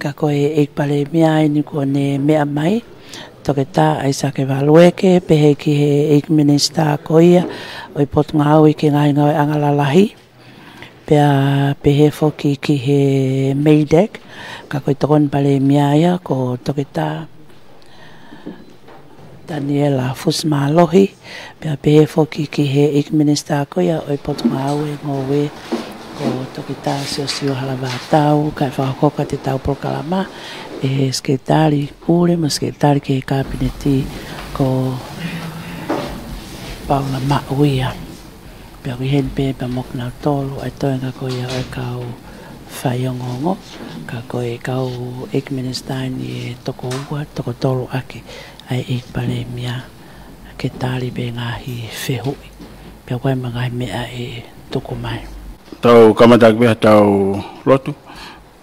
ka koe e pale mea ni ko ne mea mai. Toke tā ai sa ke walueke, pehe ki he eik minista koia, oi potunga au i ki ngai ngau angalalahi. Pea pehe foki ki he meidek, ka koe tokon pale mea ia, ko toke tā Daniela Fusmalohi, pea pehe foki ki he eik minista koia, oi potunga au e ngowe, ko toke tā sio halava tau, kai whakakoka te tau prokalama, e sekretari pure, ma sekretari ke kabineti ko Paula Mauia. Pea kui hen pe pa mokna tolu, ai toenga koia oi kau whaiongongo, ka koe kau ek ministani e toko ua, toko tolu ake, ai ek pale mia ke tari be ngahi whehui. Pea koe mangai mea e toko mai. Tau kamatak bea tau lotu.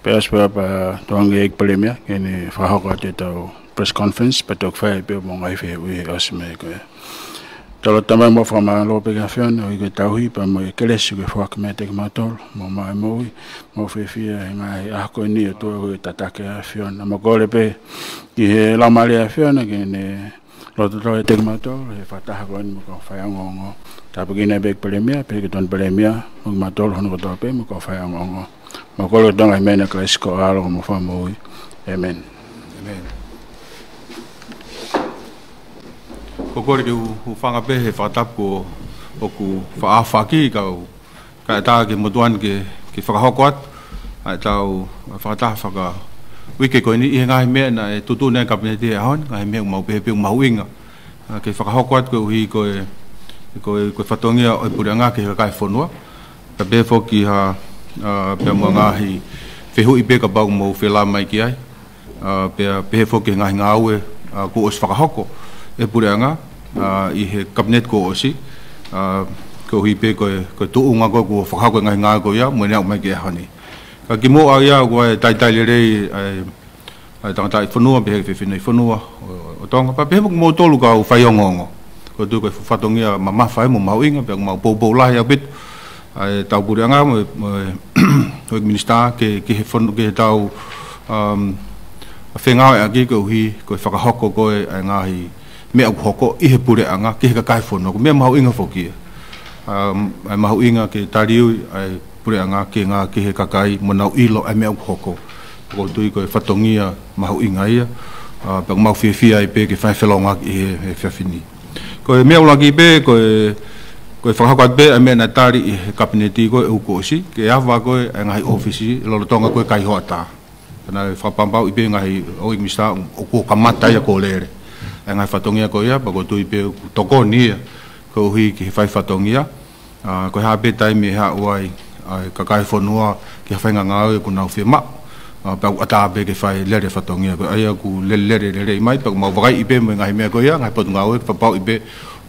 Pea spea pa tuangi ek palemia, kene whahoko te tau press conference, pa tok whae peo mo ngai whehui osme koe. Talo tamai mo whama lope ka whiona, o i koe tauhi, pa mo i kelesi koe whaka mea teke matolo, mo mai moui, mo whewhia e ngai ahko ni o tua koe tatake a whiona. Mo kore pe, ki he laumari a whiona, kene loto tau e teke matolo, he whataha koe ni mo kau whaiangongo. Tāpa kina pe ek palemia, pe ke ton palemia, mo matolo hono kotoa pe, mo kau whaiangongo. Mo kolo tonga i mena klasiko alo mo wha moui. Amen. Amen. Ko kore ke hu whanga pe he whatapu o ku whaafaki ka e tā ke motuan ke whakahoko atu. Ai tau whakataha whaka wike koe ni i he ngahi mea na e tutu nea kabineti e ahon, ngahi mea umau pehe pe umau inga. Ke whakahoko atu koe uhi koe whatongia o purianga ke kakai whonua. Ka pehe whoki ha pea mua ngahi whehui pe ka bau mo whela mai ki ai. Pea pehe whoki ngahi ngā aue ko os whakahoko e pureanga i he kabinet ko osi. Ko hui pe koe tuunga koe ko whakahoko ngahi ngā koe ia, mwene au mai ki e hani. Ka ki mo au ia koe tai lerei ai tangata i whanua, pehe whewhina i whanua o tonga. Pa pehe mo tolu ka au whaiongongo. Ko tu koe whatongia mamawhai mo mau inga, pea mau pou lahi au bitu. Ai tau pureanga mo o minista ke he fono ke tau whengau e aki ko hi ko whakahoko koe ai ngahi mea hoko i he pureanga ke he kakai fono ko mea mahu inga whokia ai mahu inga ke tariu ai pureanga ke ngā ke he kakai monau ilo ai mea hoko ko tui koe whatongia mahu inga ia pa mau whiawhia ai pe ke whaiwhelonga i he whiawhini koe mea ulaki pe koe whakahoko atu pe ai mea na tari i he kabineti koe uko osi ke awha koe ai ngahi ofisi lolotonga koe kai hoa tā kana whapampau i pe ngahi o imista o ko kamata ia ko lere ai ngahi whatongia koe ia pa ko tui pe toko nia ko hui ki he whai whatongia koe haa pe taimi haa uai kakai whanua ki ha whainga ngāu e ku nau whima pa ata pe ke whai lere whatongia koe ai aku lere i mai pa mau wakai i pe mo ngahi mea koe ia ngahi potu ngāu e whapau i pe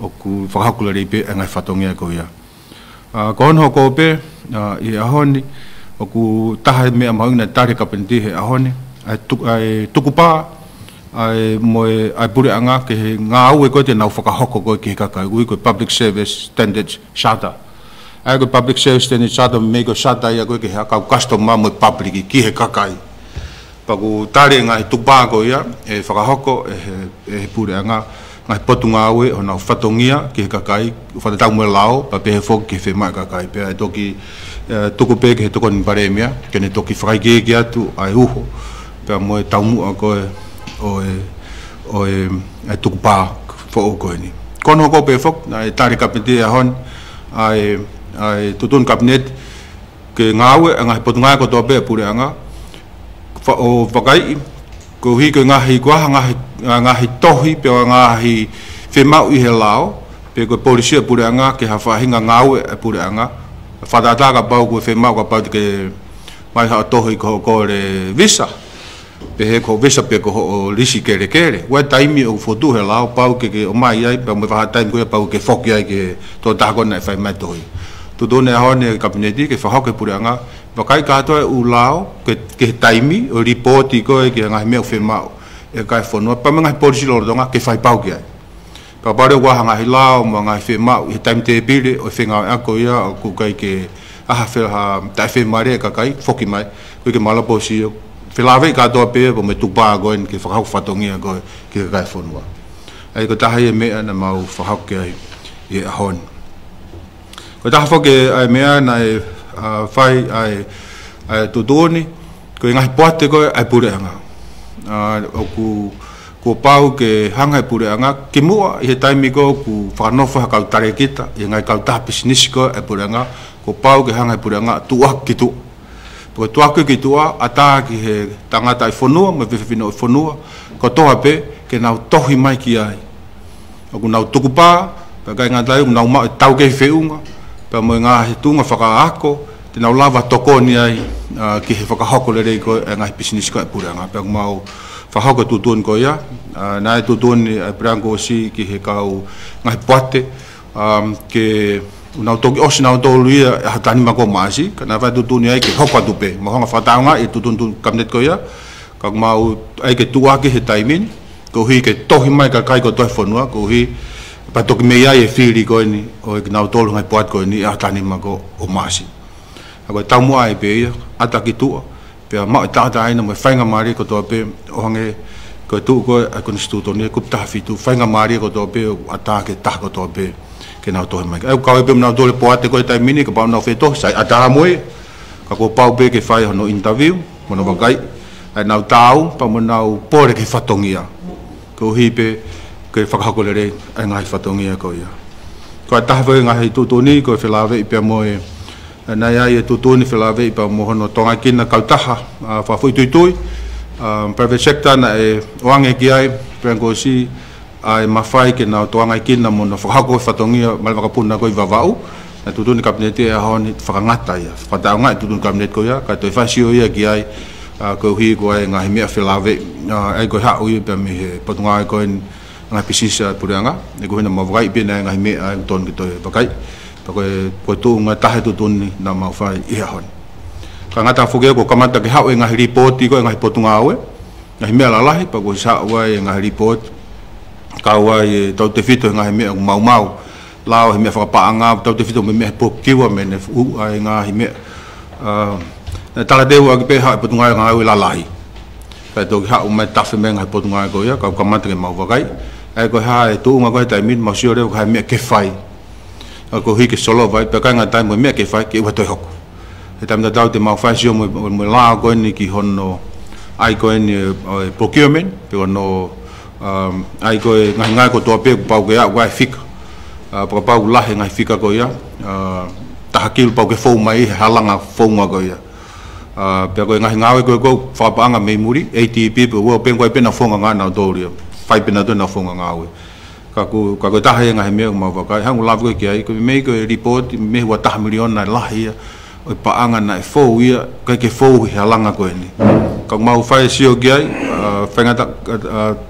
o ku whakakulere i pe e ngai whatongia koe ia. Ko honho ko pe i ahoni, o ku taha mea maunga tari kapinti he ahoni, ai tukupā, ai moe ai pureanga ke he ngā au e koe te nau whakahoko koe ki he kakai, ui koe Public Service Standards Charter. Ai koe Public Service Standards Charter, me koe charter ia koe ke he akau customer moe public ki he kakai. Pa ku tari ngai tukupā koe ia, e whakahoko e he pureanga, ngai potu ngā aue o nau whatongia ki he kakai, whatatau mua lao, pa pehe whoki ki he whemai kakai. Pea e toki tuku pe ki he toko ni paremia, kene toki whakaike ki atu ai uho. Pea moe taumua koe o e tuku pā whao koe ni. Kono ko pe whok, ai tari kapiti e hon, ai tutun kabinet ke ngā aue, ngai potu ngā kotoa pe pureanga, o whakai, ko hi ko ngahi kuaha ngahi tohi pe ngahi whemau i he lao pe ko polisia pureanga ke hawhahinga ngāue e pureanga whatataka pau ko whemau ka pau ke mai hao tohi ko re visa pe he ko visa pe ko o lisi kere wai taimi o fotu he lao pau ke o mai ai pe mo whaha taimi ko pau ke whoki ai ke to tākona e whai mai tohi tutone hone kabineti ke whahoke pureanga wakai katoa e u lao ke taimi o ripoti koe ke ngai mea whemau e kai whanua pa me ngai polisi lorotonga ke whai pau ki ai pa pare waha ngai lao ma ngai whemau i he taimi te pire o whengau e ako ia o ku kai ke aha wheha tai whemare e kakai whoki mai koe ke malaposi Whilawe ka toa pēr po me tupa goen ke whakau whatongia goe ki kai whanua. Ai ko taha e mea na mau whakau ke ai e ahon. Ko taha whake ai mea na e whai ai tutoni ko i ngahi poate koe ai pureanga. Ko pau ke hanga e pureanga ke mua i he taimi ko ku whakanofa kau tare kita i ngai kau taha pisinisi koe ai pureanga ko pau ke hanga e pureanga tuak ki tu. Ko tuak ki tua ata ki he tangata i whanua me whiwhino i whanua ko toha pe ke nau tohi mai ki ai. O ku nau tukupā pa kai ngā tai nau mau tau kei whiunga pa mo ngā he tunga whakaako te nau lava toko ni ai ki he whakahoko le rei ko e ngahi pisinisi ko e pureanga pa mau whahoko tutun ko ia nā e tutun ni ai prango si ki he kau ngahi puate ke unau toki osi nau tolu ia e hatani mako maasi kana vai tutun ai ke hoko tupe mohonga whataunga e tutun kamnet ko ia ka mau ai ke tuaki he taimin ko hi ke tohi mai ka kai ko tohi whanua ko hi pa toki mei ai e whiri ko ni o e nau tolu ngai puat ko ni e hatani mako o maasi ako tau mua ai pe ia ata ki tua pe mau e tata aina mo e whainga maari ko toa pe o hange ko e tuu ko e konstituto ni e kuptaha fitu whainga maari ko toa pe ata ke taha ko toa pe ke nau tohi mai. Au kau e pe nau tole poate ko e tai mini ka pau nau wheto sai ataha moe ka ko pau pe ke whai hono interview mono wakai ai nau tau pa mo nau pore ke whatongia ko hi pe ke whakahako le rei ai ngai whatongia ko ia. Ko a taha wai ngai tutuni ko e whilawe i pia moe nai ai e tutuni whilawe i pia mohono tonga kina kautaha whawhui tuitui private sector na e oange ki ai prango si ai mawhai ke nau toanga i kina mo na whakako e whatongia mai wakapuna ko i wawau na tutuni kabinete e ahoni whakangata ia whataunga e tutuni kabinete ko ia ka toi whasio ia ki ai ko hi ko ai ngahi mea whilawe ai ko hau i pia mi he patunga ai ko en ngai pisisa pureanga e ko hina mawai i pia ngahi mea ai ton ki toi wakai pa ko tu ngai tahe tutuni na mawhai i ahoni ka ngata whuke ko kamata ke hau e ngahi ripoti ko e ngahi potunga aue ngahi mea lalahi pa ko sa wai e ngahi ripoti ka wai tau te fito ngahi mea mau lao he mea whakapaanga tau te fito me mea pokiwa me ne ai ngahi mea tala dehu agi pe hau e potunga ngahi aue lalahi ka toki hau mai tafe mea ngahi potunga ko ia ka kamata ke mau wakai ai ko hae tu unga ko he taimin mau sio reo ka mea ke whai ko hi ke solo vai pe ka ngatai mo mea ke whai ke ua toi hoko e tamita tau te mau whai sio mo lao ko ni ki hono ai ko ni procurement pe hono ai ko ngai ko to pe pau ke ai fika pa pau lahe ngai fika ko ia tahakil pau ke fo mai halanga fo ma ko ia pe ko ngai ngawe ko fa panga me muri ATP pe wo pe ko pe na fo nga na doria fai pe na do na fo nga ngawe ka ko tahe ngai me ma va ka hang lava ko ki ai ko me ko report me wa tah milion na lahi o paanga na fo ia ke fo halanga ko ni ka mau fai sio ki ai whainga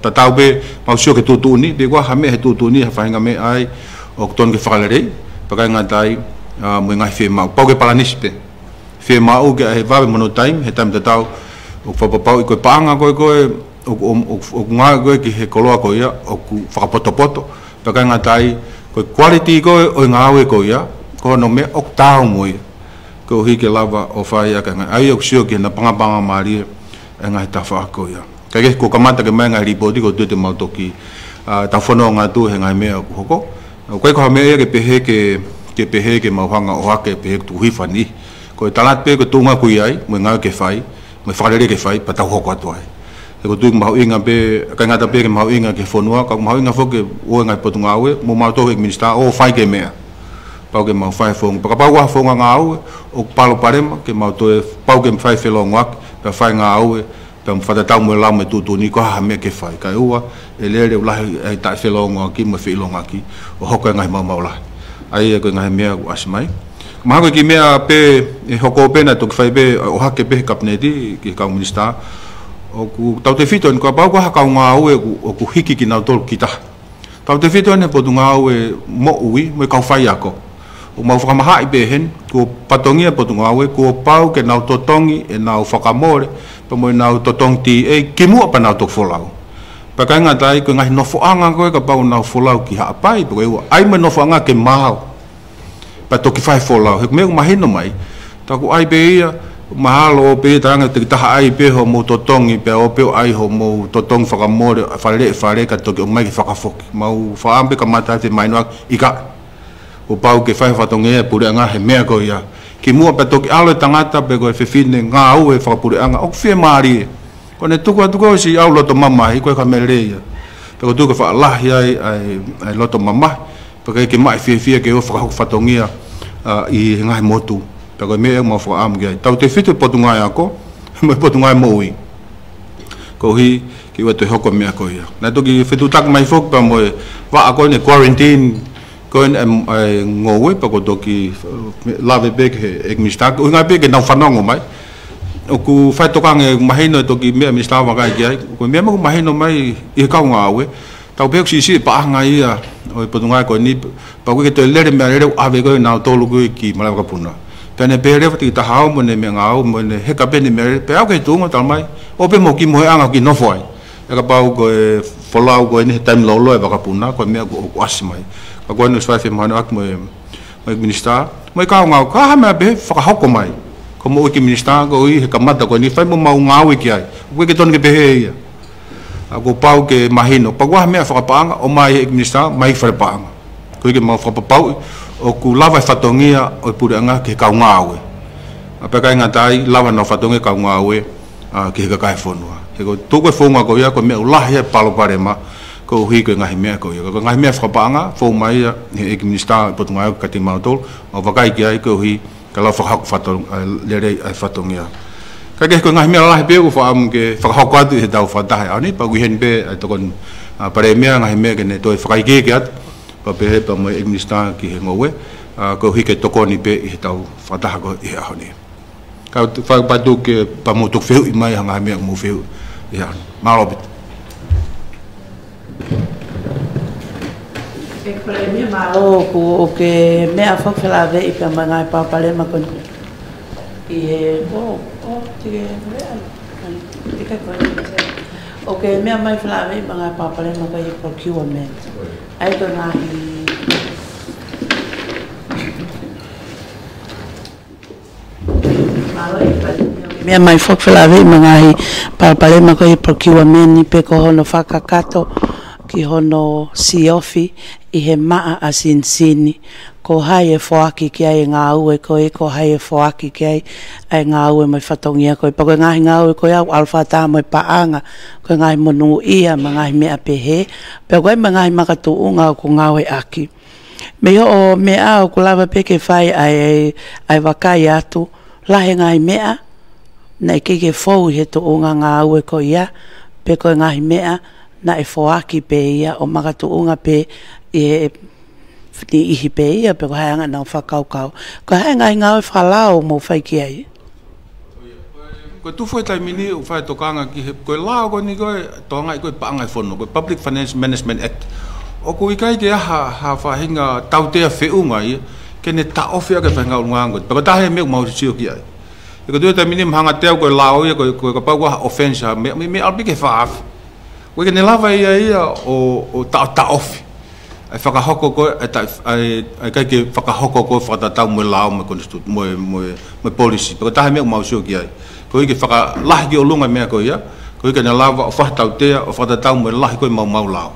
ta tau be mau sio ke tutuni pe kwa hame he tutuni ha whainga me ai o ton ke whakalere pakai ngatai mo ngai whi mau pau ke palanis pe whi mau ke he wawe mono time he time ta tau o whapapau i koe paanga koe o ngā koe ki he koloa koe ia o ku whakapoto pakai ngatai koe quality koe o ngā aue koe ia koe no me o tau mo ia ko hi ke lava o whai a ka ngai ai o sio ke na pangapanga maari e ngai ta whaako ia kage ko kamata ke mai ngai ripoti ko te mau toki ta whanau ngā tu he ngai mea hoko koe ko mea ke pehe ke mau hanga o hake pehe tu hifani ko talat pe ko tunga kui ai mo ngā ke whai mo whakarere ke whai pa tau hoko atu ai e ko tu mau inga pe ka ngata pe ke mau inga ke whanua ka mau inga whoke o ngai potunga aue mo mau tohu ek minister o whai ke mea pau ke mau whai whonga pa pau wa whonga ngā aue o palo parema ke mau toe pau ke whai whelonga ak pa whai ngā aue tam fata tau mo lau me tutuni ko ha me ke fai ka ua e lere ulahi e ta whelonga ki mo whelonga ki o hoko ngai mau la ai ko ngai mea ku asmai ma ko ki mea pe e hoko pena to fai be o hake pe kapneti ki ka minister o ku tau te fito ko pau ko ha ka nga o ku hiki ki na tol kita tau te fito ne potunga o mo ui mo ka fai ako o mau whakamahai be hen ko patongia potunga o ko pau ke na totongi e na whakamore pa mo na totong ti e ki mua pa na to folau pa ka nga tai ko ngai no foanga ko ka pa na folau ki ha pai po ai me no foanga ke mau pa to ki fai folau he me ma hino mai ta ko ai be ia mahalo pe tanga te taha ai pe ho mo totongi pe o pe ai ho mo totong whakamore whare ka toki o mai ki whakafoki mau whaampe ka mata te mainoak ika o pau ke whai whatonge pure anga he mea ko ia ki mua pe toki alo tangata pe koe whiwhine ngā au e whakapure anga o whia maari kone tuku atuko si au loto mamahi koe ka mere ia pe ko tuku whaalahi ai loto mamahi pe ke mai whia ke o whakahoku whatongia i ngai motu pe ko me mo fo am ge tau te fitu potunga ya ko mo potunga mo wi ko hi ki wa te hoko me ko ya na to ki fitu tak mai fok pa mo wa ko ne quarantine ko ngo we pa ko to ki lave bek ek mistak o nga bek na fa no mai o ku fa to kan mai no to ki me mistak wa ga ge ko me mo mai no mai e ka nga we tau bek si pa nga ia o potunga ko ni pa ko ke to le me re ave ko na to lu ki mala ka puna tane pere fati ta hao mo ne me ngao mo ne he ka pe ne me pe au ke tu mo tal mai o pe mo ki mo anga ki no foi e ka pau ko folau ko ni time lo lo e ka puna ko me ko as mai ka ko no swa fe mo ak mo minister mo ka ngao ka ha me be fa ka ko mai ko mo ki minister ko i he ka mata ko ni fa mo mau ngao ki ai ko ke ton ke pe he ia ko pau ke mahino pa wa me fa ka panga o mai minister mai fa panga ko ke mo fa pau o ku lava fatongia o pure anga ke ka ngawe apa ka ngatai lava no fatongia ka ngawe ke ka kai fonua he ko to ko fonga ko ya ko me ulah ya palo parema ko hi ko ngai me ko ya ko ngai me frapanga fo mai he ek minister potunga ka ti mautol o vakai ki ai ko hi ka la fa hak faton lere ai fatongia ka ke ko ngai me lah be ko fa am ke fa hak ka he dau fa dai ani pa wi hen be to kon paremia ngai me ke ne to fa kai ke at pa pe pa mo minister ki he ngowe ko hi ke tokoni pe i tau fataha ko i ahoni ka fa pa du ke pa mo tok feu i mai hanga me mo feu ya malobit e premi malo ko ke me a fa fela ve i pa manga pa pale ma kon i o te re ka ko okay me mai fela ve manga pa pale ma ko i procurement ai to na me mai fok fela ve mangai pa pale ma ko procurement ni pe ko hono fakakato ki hono siofi i he maa asin sini ko hai e foaki ki ai ngā ue ko e ko hai e foaki ki ai ngā ue mai whatongia ko e pa ko ngahi ngā ue ko au alfa tā mai paanga ko ngahi monu ia ma ngahi mea pehe pe ko e ma ngahi makatu unga ko ngā ue aki me o mea o ko lava peke whai ai wakai atu lahe ngahi mea na i keke fau he to unga ngā ue ko ia pe ko ngahi mea na e foaki pe ia o makatu unga pe e ni ihi pe ia pe ko haanga na whakaukau ko haanga i ngā whakalao mo whai ki ai ko tu foi tai mini o fai tokanga ki ko lao ko ni ko tonga ko paanga fono ko Public Finance Management Act o ko ikai ke ha hinga taute fe unga i ke ne ta ofia ke fanga unga ko ta he me mau sio ki ai ko tu tai mini hanga teo ko lao ko pa wa offense me albi ke faaf ko ke ne lava ia o ta off ai whakahoko ko ai kai ke whakahoko ko whakatau mo lao mo konstitut mo policy pero tahe me mau sio ki ai ko ke whakalahi ki o lunga mea ko ia ko ke na lava o whakatau tea o whakatau mo lahi ko mau lao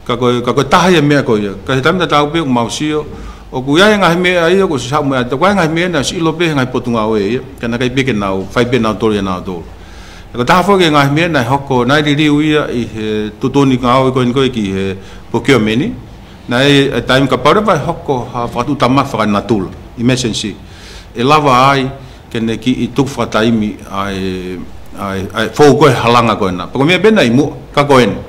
ka ko tahe mea ko ia ka he tamita tau pe mau sio o ku ia ngahi mea ia ko sa mo ata ko ngahi mea na si lo pe ngai potunga o ia kana kai pe ke nau fai pe nau tole nau tole ko taha fo ke ngahi mea na hoko nai ri ia i he tutoni ngau ko ki he procurement na e time ka para vai hoko ha fatu tama fa na tul emergency e lava ai ke ne ki i tu fa taimi ai fo ko halanga ko na ko me bena imu ka ko en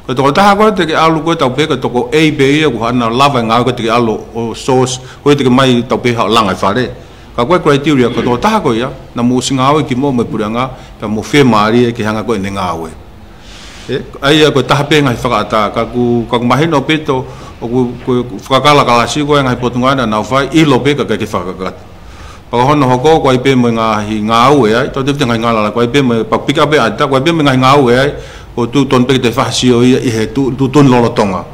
ko to ta ko te ke alu ko ta pe ko to ko e be ia ko na lava nga ko te alu o source ko te mai ta pe halanga fa re ka ko criteria ko to ta ko ia na mu singa o ki mo me puranga ka mo fe mari ke hanga ko ne nga we ai ko ta pe nga fa ta ka ku mahino peto o ku whakakala kalasi ko ngai potunga na whai i lope ka ke whakakat. Pa hono hoko ko ai pe mo ngā ue ai, to te ngai ngala ko ai pe mo pa pika pe ata ko ai pe mo ngai ngā ue ai, o tu ton pe te whasio ia i he tu ton lolotonga.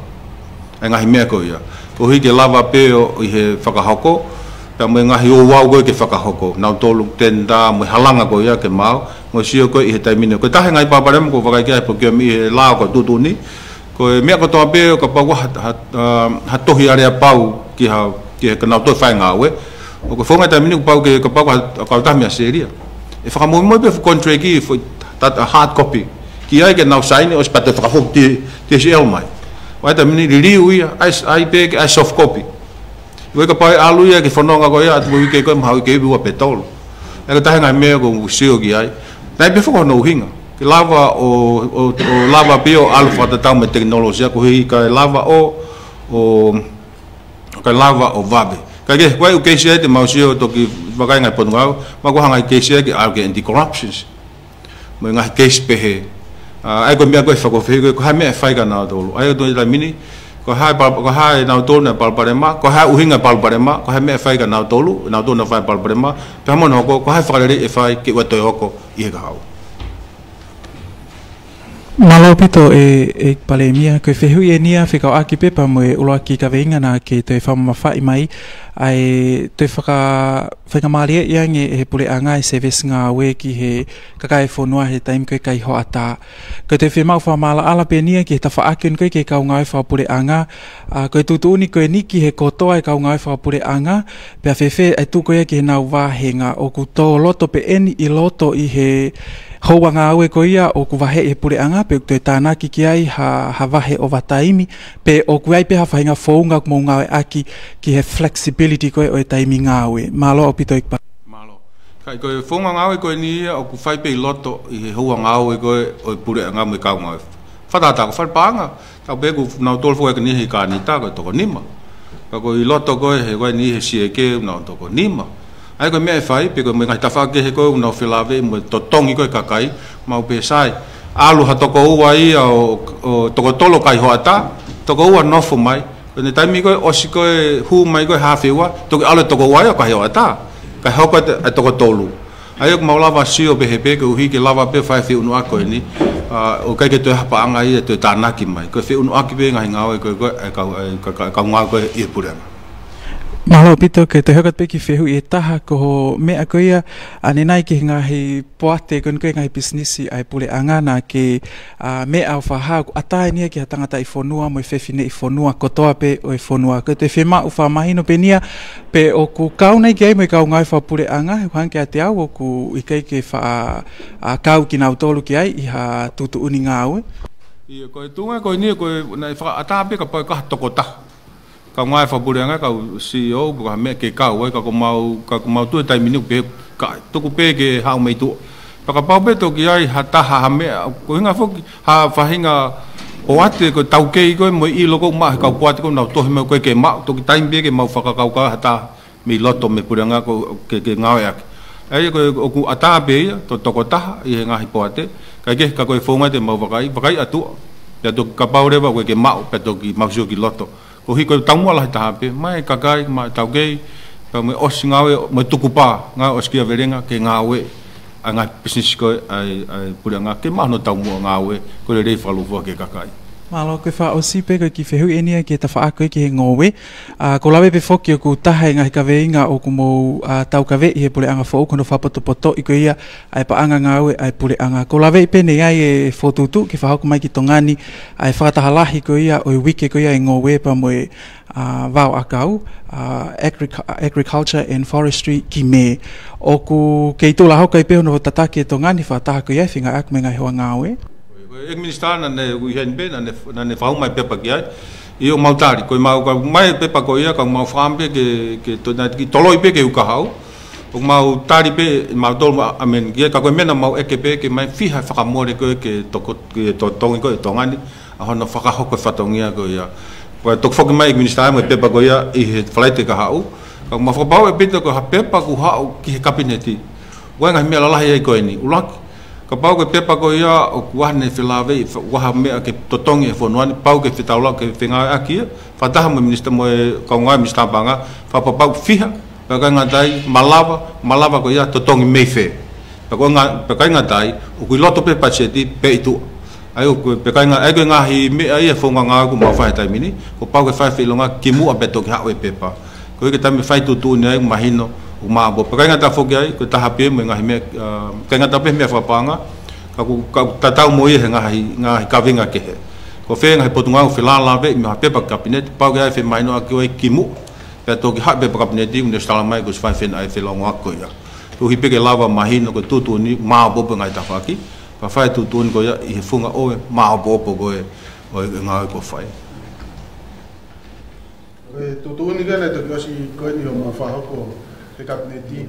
Ai ngai mea ko ia. Ko hi ke lava pe o i he whakahoko, pe mo ngahi o wau ko ke whakahoko nau tolu tenda mo halanga ko ia ke mau mo sio ko I he taimine ko tahe ngai paparem ko wakai kia po kia mi he lao ko tutuni ko mea ko toa peo ka pau ha tohi area pau ki he nau toi whai ngā we o ko whongai taimine ko pau ka pau ka tahi mea seria e whakamoe moe pe contract ki a hard copy ki ai ke nau saini o spate whakahok te si elmai wai taimine ririu ia ai pe ai soft copy we ka pai alu ia ke fononga ko ia atu ke ko mau ke bua petolo e ka tahenga me ko sio ki ai dai be fo no hinga ke lava o lava bio alpha ta tau me teknologia ko hi ka lava o vabe ka ke ko ke sia te mau sio to ki vakai ngai ponga ma ko hanga ke sia ki al ke anti corruptions mo ngai ke spehe ai ko me ko fa ko fe ko ha me fa ka na do ai do la mini ko hai nau tolu na palparema ko hai uhinga palparema ko hai me fai ka nau tolu na fai palparema pe mo no ko hai whakarere e fai ki wa toi hoko I he ka hau Malo pito e palemia ko fehui e nia whikau aki pepa mo e uloa ki ka veinga na ke te whamawhai mai ai te whakamari e iange e he pule anga e seves ngā we ki he kakai whonua he taim koe kai ho ata ko te whemau whamala ala pe nia ki he tawha akion koe ke kau ngai whapure anga ko e tutuuni koe ni ki he kotoa e kau ngai whapure anga pia whewhe e tu koe ki he nau wāhenga o ku tō loto pe eni I loto I he Houwa ngā aue ko ia o ku wahe e pure anga pe te tānaki ki ai ha wahe o wataimi pe o ku ai pe ha whainga whaunga mo ngā aue aki ki he flexibility koe o e taimi ngā aue. Malo o pito ikpa. Malo. Kai koe whaunga ngā aue koe ni ia o ku whai pe I loto I he houwa ngā aue koe o e pure anga mo I kau ngā aue. Whatata ko whalpaanga. Tau pe ku nau tolfu e ka ni he ka ni tā koe toko nima. Ka koe I loto koe he koe ni he sieke nau toko nima. Ai ko me fai pe ko me ngai tafa ke he ko no filave mo totongi ko kakai mau pe sai alu ha toko ua I o toko tolo kai hoata toko ua no fu mai ko ne taimi ko osiko hu mai ko ha fewa toko alu toko ua ko hoata ka hoko toko tolu ai ko mau lava sio be he pe ko hi ke lava pe fai fe unu ako ni o kai ke to ha pa anga I te tanaki mai ko fe unu aki be ngai ngau ko ka ngau ko I pura Malo pito ke te hokat peki whehu I taha ko ho mea ko ia ane nai ki ngahi poate kon koe ngahi bisnisi ai pule angana ke mea au whaha ku atai nia ki ha tangata I whonua mo I whewhine I whonua kotoa pe o I whonua ko te whema u whamahino pe nia pe o ku kaunai ki ai mo I kau ngai whapule anga hanke a te au o ku I kei ke kau ki nau tolu ki ai I ha tutu uni ngā aue Ia koe tunga koe nia koe nai whaka atape ka pai kaha toko taha ka ngai whapure anga ka CEO ka me ke kau ka ko mau tu tai minu pe ka to ku pe ke hau mai tu pa ka pau pe to ki ai hata ha me ko hinga fo ha fahinga o ate ko tau ke ko mo I loko ma ka puat ko na to me ko ke ma to ki tai be ke mau whaka kau ka hata mi loto me pure anga ko ke ngau ya ai ko ku ata be to ko ta I nga hi poate ka ko fonga te mau vakai atu ya to ka pau re ba ko ke ma pe to ki mau ki loto ko hi ko tamu ala tape mai kakai ma tauge pa me osingawe mo tukupa nga oskia verenga ke ngawe anga business ko ai pura nga ke ma no tamu ngawe ko le falu fo ke kakai Malo ke wha o sipe ko ki whehu enia ki ta wha koe ki he ngowe. Ko lawe pe whoki o ku taha ngahi ka veinga o ku mou tau ka vei he pule anga whau kono whapoto I ko ia ai pa anga ngawe ai pule anga. Ko lawe pe ne ai e whotutu ki whahoku mai ki tongani ai whakatahalahi ko ia o I wike ko ia e ngowe pa moe vau akau agriculture and forestry ki me. O ku kei tula hoka I pehono tatake tongani whataha ko ia whinga ak me ngai hoa ngawe. Ek minister na ne uhen be na ne fau mai pepa ki ai I o mautari ko mau ka mai pepa ko ia ka mau fambe ke to na ki toloi pe ke u ka hau o mau tari pe mau tol amen ki ka ko mena mau eke pe ke mai fiha fa more ko ke to tongi ko tongani a hono fa ka hoko fatongia ko ia ko to fo ke mai minister mai pepa ko ia I he flight ka hau ka mau fa bau e pe ko ha pepa ku hau ki kabineti wa ngai me la la ia ko ni ulak ka pau ke pepa ko ia o kuane filave wa me ke totongi e fonoani pau ke fitaula ke finga aki fataha mo minister mo ka ngai minister banga fa pau fiha ka ngatai malava ko ia totongi mefe pa ko ngatai o ku loto pe pacheti pe itu ai o pe ai ko ngahi me ai e fonga nga ku ma fa tai mini ko pau ke fa filonga kimu abeto ke hawe pepa ko ke tami fai tu ni ai mahino o ma bo pa nga ta fo ai ko ta hape me nga me ka nga ta pe me fa panga ka ta tau mo ye nga ka vinga ke ko fe nga potunga o fela la ve me hape pa kabinet pa ga fe mahino ko kimu pe to ki hape pa kabinet di un stala mai ko fa fe ai fe longa ko ya to hi pe ke lava mahino ko tu ni ma bo pa nga ta fa ki pa fai tu ko ya I funga o ma bo po ko o nga ko fai tu ni gana to si ko ni o fa ko ke kapneti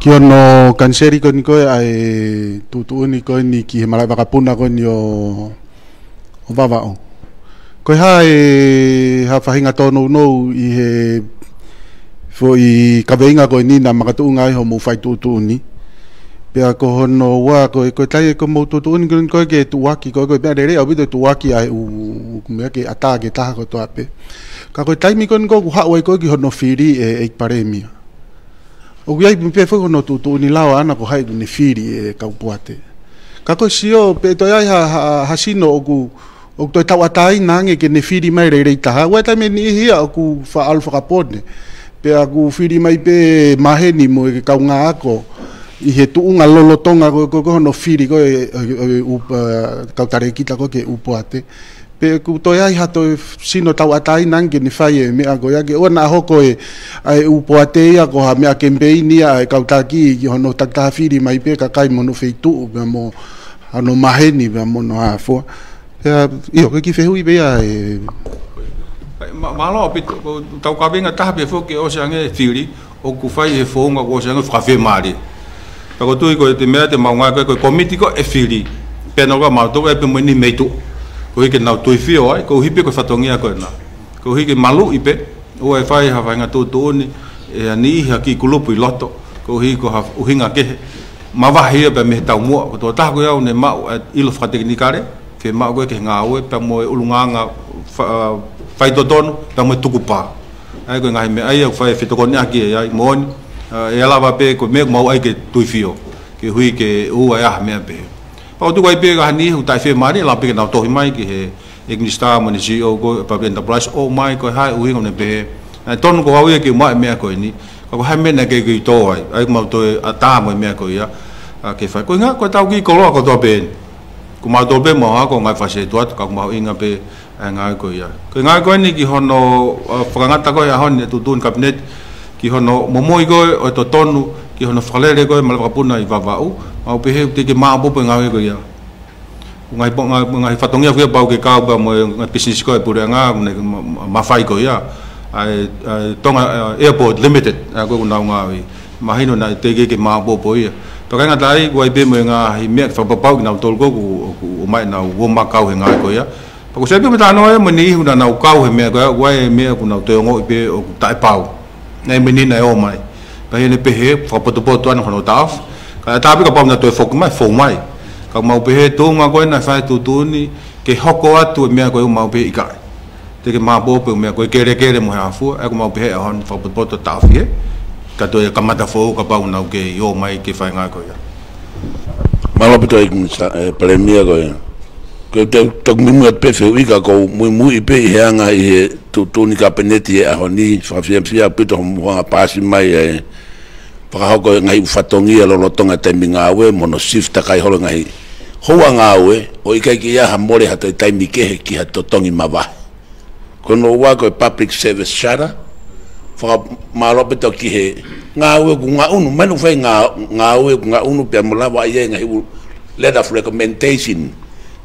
ki ono kanseri ko ni ko ai tu ni ko ni ki mala ba kapuna ko ni o baba o ko ha fa hinga to no I he fo I kavenga ko ni na makatu ngai ho mo fai tu ni pe ko no wa ko tai ko mo tu ni ko ke tu wa ki ko pe re o bi tu wa ki ai u me ke ata ke ta ko to ape ka ko tai mi ko ha wa ko ki no firi e paremia o gai pe fo no tu ni la ana ko hai ni firi ka puate ka ko sio pe to ai ha sino o to ta wa tai na nge ke ni firi mai re ta wa ta me ni hia ku fa alfa kapone pe aku firi mai pe maheni mo ke ka nga ko I he tu unga lolotonga ko no firi ko ka tare kita ko ke upoate pe ku to ai hato sino tau atai nange ni fai me ago ya ke ona hoko ai upoate ya ko ha me a campaign ya ka taki no takta firi mai pe ka kai mono feitu mo ano maheni be mo no afo io ke ki fehui be ya malo pe tau ka benga ta pe fo ke o sange firi o ku fai e fo nga ko sange fra fe mari ko tu ko te mea te maunga ko komiti ko e fili pena ko ma to e pe mo ni meitu ko ke na tu fio ai ko hipe ko fatongia ko na ko hi ke malu ipe o e fai ha nga tu ni e ani ha ki kulupu I loto ko hi ko ha uhinga ke ma va hi pe me tau mo ko to ta ko ya ne ma ilo fra teknikare ke ma ko ke nga o pe mo ulunga nga fai to ton pe mo tukupa ai ko nga me ai fai fito ko ni aki ai mo e lava pe ko me mau ai ke tuifio ke hui ke u ai me pe pa tu ai pe ga ni hu tai fe mari la pe na to mai ke he ignista mo ni CEO go pa enterprise o mai ko hai u ngom ne pe ton ko au ke mai me ko ni ko hai me na ke to ai mau to ata mo me ko ya ke fa ko nga ko tau ki ko lo ko to pe ko ma to pe mo ha ko ngai fa se to ko mau inga pe nga ko ya ko nga ko ni ki hono frangata ko ya hon tu tun cabinet ki hono momoi go o to tonu ki hono falere go mal kapuna I vavau au pe he te ke ma bo pe ngawe go ya ngai fatongia fo ba ke ka ba mo business ko e pure nga ma fai go ya ai tonga airport limited go na ngawe ma hino na te ke ma bo po ya to nga dai go ai be mo nga hi me fa ba na tol go o mai na wo ma ka he nga go ya pa ko se be ta no mo ni hu na ka he me go wa me ko na te ngo be o tai pau nei menina e o mai pa ele pe he fa poto ana hono taf ka ta pe ka pa na to fo mai ka mau pe he to nga ko na fa tu ni ke hoko atu me ko mau pe ika te ke ma bo pe me ko kere mo ha fu e ko mau pe he hon fa poto taf he ka to ka mata fo ka pa na ke yo mai ke fa nga ko ya malo pe to premier ko ya ko to mu pe fe ika ko mu pe he nga I tu ni kapeneti a honi fa fia pe to mo nga pasi mai e pa ko ngai fatongi lo tonga teminga we mono shift kai holo ngai hoa nga we o ikai ki ya hamore hato taimi ke ki hato tongi mava kono wa ko public service shara fa malo pe to ki he nga we ku nga unu manu fa nga we ku nga unu pe mola wa ye ngai letter of recommendation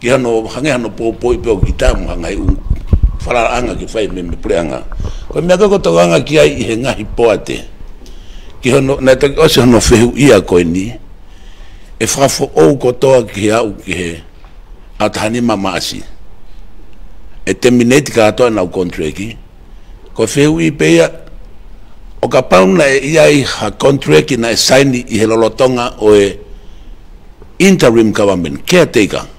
ki hano hanga po pe o kitam ngai fala anga ki fai me preanga ko me ko to anga ki ai he nga hipoate ki hono na te o se no fe ia ko ni e fra fo o ko to ki au ki he atani mama asi e terminate ka to na contract ko fe ui pe ya o ka pa na ia I ha contract na sign I he lolotonga o e interim government caretaker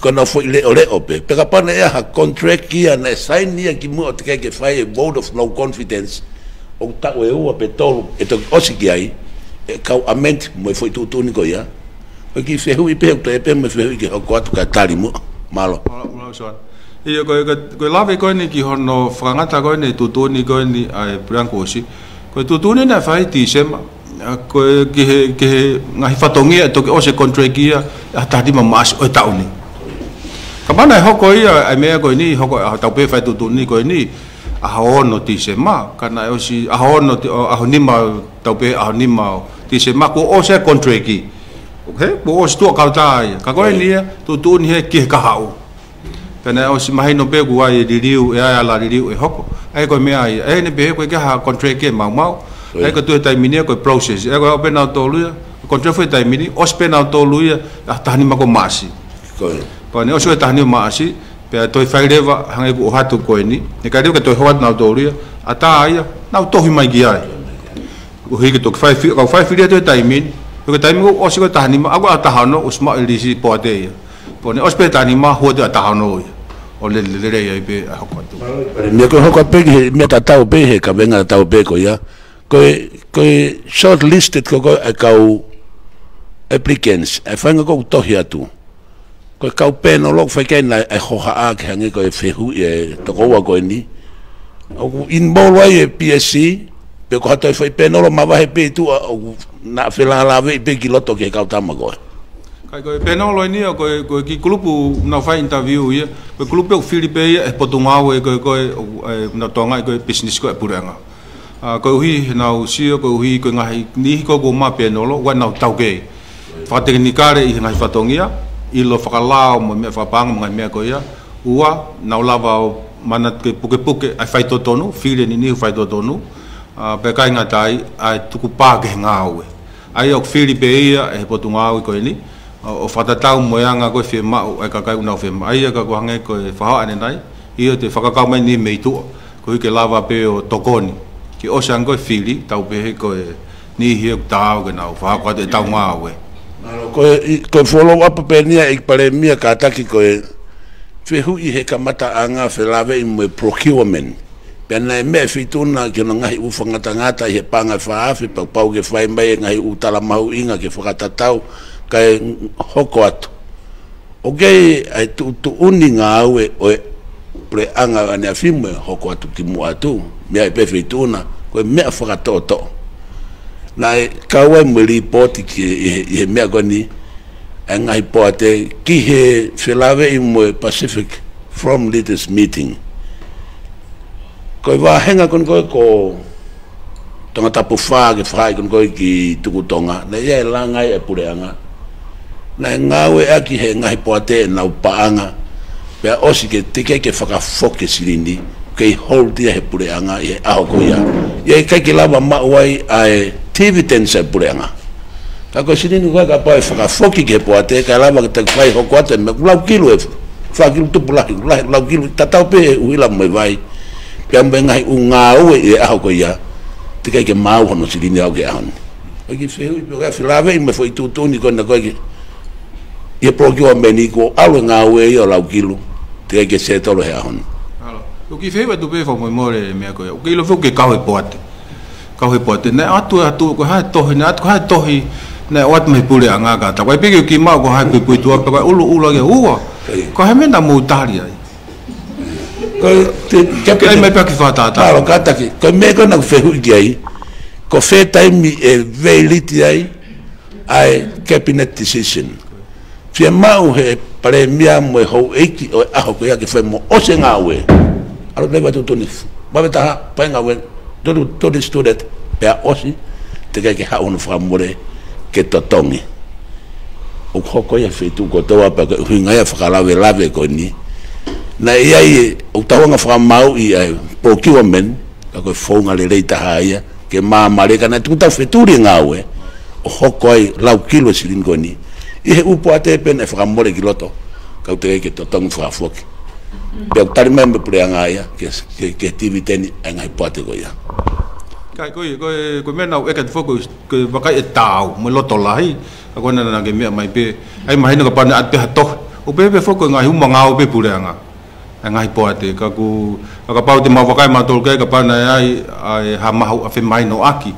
ko na fo ile ole ope pe ka pana ya contract kia na sign ni ki mo te ke fai vote of no confidence o ta o pe tolo e to osiki ai e ka amend mo foi tu ni ko ya o ki fe hu pe to e pe mo fe ki ko ka tali mo malo so Ia ko lave ko ni ki hono frangata ko ni tutuni ko ni ai branco si. Ko tutuni na fai ti sema ko ke ngai fatongia to o se contractia ata di mamas o tauni. Kamana hoko ia ai mea ko ni hoko tau pe fai tutuni ko ni a hono ti sema kana o si a hono a honima tau pe a honima ti sema ko o se contracti. Okay, bo o sto ka tai ka ko ni tutuni he ki ka hau. Pena o si mai no pe gua e diriu e ala diriu e hoko ai ko me ai e ne be ko ke ha contract ke mau ai ko tu tai mini ko process e ko pena to lu contract foi tai mini os pena to lu ya tahni ma ko masi ko ne o so tahni masi pe to fai leva hange ko hatu ko ni ne ka rio ke to hot na to lu ata ai na to hi mai gi ai o hi ke to fai to tai mini ko tai mini o si ko tahni ma ako ata hano usma lisi po te po ne os pe tahni ma ho ata hano o le ai be a hoko tu me ko hoko pe me ta tau pe he ka venga tau pe ko ya ko short listed ko applicants e fanga ko to hia tu ko ka pe no lo fa ke na e ho ha ke hangi ko fe hu e to ko wa ko ni o in bolo e PSC pe ko ta fa pe no lo ma va he pe tu na fe la ve pe ki lo to ke ka ta ma ko ko penolo ni ko ki grupo na fa interview ia ko grupo Filipe e potungao e ko na tonga ko business ko puranga ko hi na usi ko hi ko ngai ni ko ma penolo wa na tau ke fa teknikare i ngai fatongia i lo fa lao mo me fa pang ngai me ko ia ua na lava manat ke puke ai fai totonu file ni fai totonu pe kai ngatai ai tuku pa ke ngawe ai o Filipe ia e potungao ko ni o fatatau moyanga ko fe ma e ka kai una fe ai ka ko hange ko fa ane nai io te whakakau mai ni mei tu ko ke lava pe o tokoni ki o sang ko fili tau pe ko ni hi tau ke nau fa ko te tau ma we ko follow up pe ni e pare mi ka taki ko fe hu I he ka mata anga fe lave I mo procurement pe na me fituna ke no ngai u fangata ngata he panga fa afi pa pau ke fai mai ngai u tala mau inga ke whakatatau kai hoko atu okay ai tu uninga awe o pre anga ane afimwe hoko atu ki mu atu me ai pe fituna ko me whakatoto na kawa mo report ki he me agoni ngai poate ki he felave I mo Pacific from leaders meeting ko va henga kon ko tonga tapu fa ke fai kon ko ki tukutonga na ia langa e pureanga na ngawe aki he ngai poate na upaanga pe osi ke tike ke faka foke silindi ke hold dia he pureanga e ahoko ya ye ka ke lava ma wai ai TV tense pureanga ka ko silindi ko ka pa faka foke ke poate ka lava ke te fai hoko ate me lau kilo e fa kilo tu pula lau kilo tatau pe uila me vai pe ambe ngai unga we e ahoko ya tike ke mau hono silindi au ke ahon ki feu pe ka filave me foi tutuni ko na ko ia progio meni ko alu nga we ia lau kilo te ke se tolo he ahon o ki feva tu pe fo mo more me ko o ki lo fo ke ka he poate na atu ko ha to na atu ha to hi na wat me pule anga ka ta ko pe ki ma ko ha pe tu pa ulu ke uwa ko ha me na mo tari ai ko te ke me pa ki fa ta lo ka ta ki ko me ko na fe hu ai ko fe time e veliti ai cabinet decision fia mau he pare mia mo ho eki o aho ko ya ke fe mo o se ngawe alo leva tu toni ba beta pa ngawe do student pe osi te ke ha onu fra more ke totongi o ko ya fe tu ko to pa ko hinga ya fa lave ko ni na ia I o tawanga fra mau I procurement ko fonga le leita haia ke ma mare kana tu ta fe tu ngawe o hoko ai lau kilo silingo ni I he upo ate pen e whakamore ki loto kau te ke totongu whakafoki pe tari mai me pureanga ia ke TV teni e ngai poate ko ia kai ko mena o eka foko ke wakai e tau mo loto lahi ko na ke me mai pe ai mai no ka pana at pe hato o pe foko ngai huma ngao pe pureanga e ngai poate ka ku ka pau te ma wakai ma tol ka pana ai ha ma fe mai no aki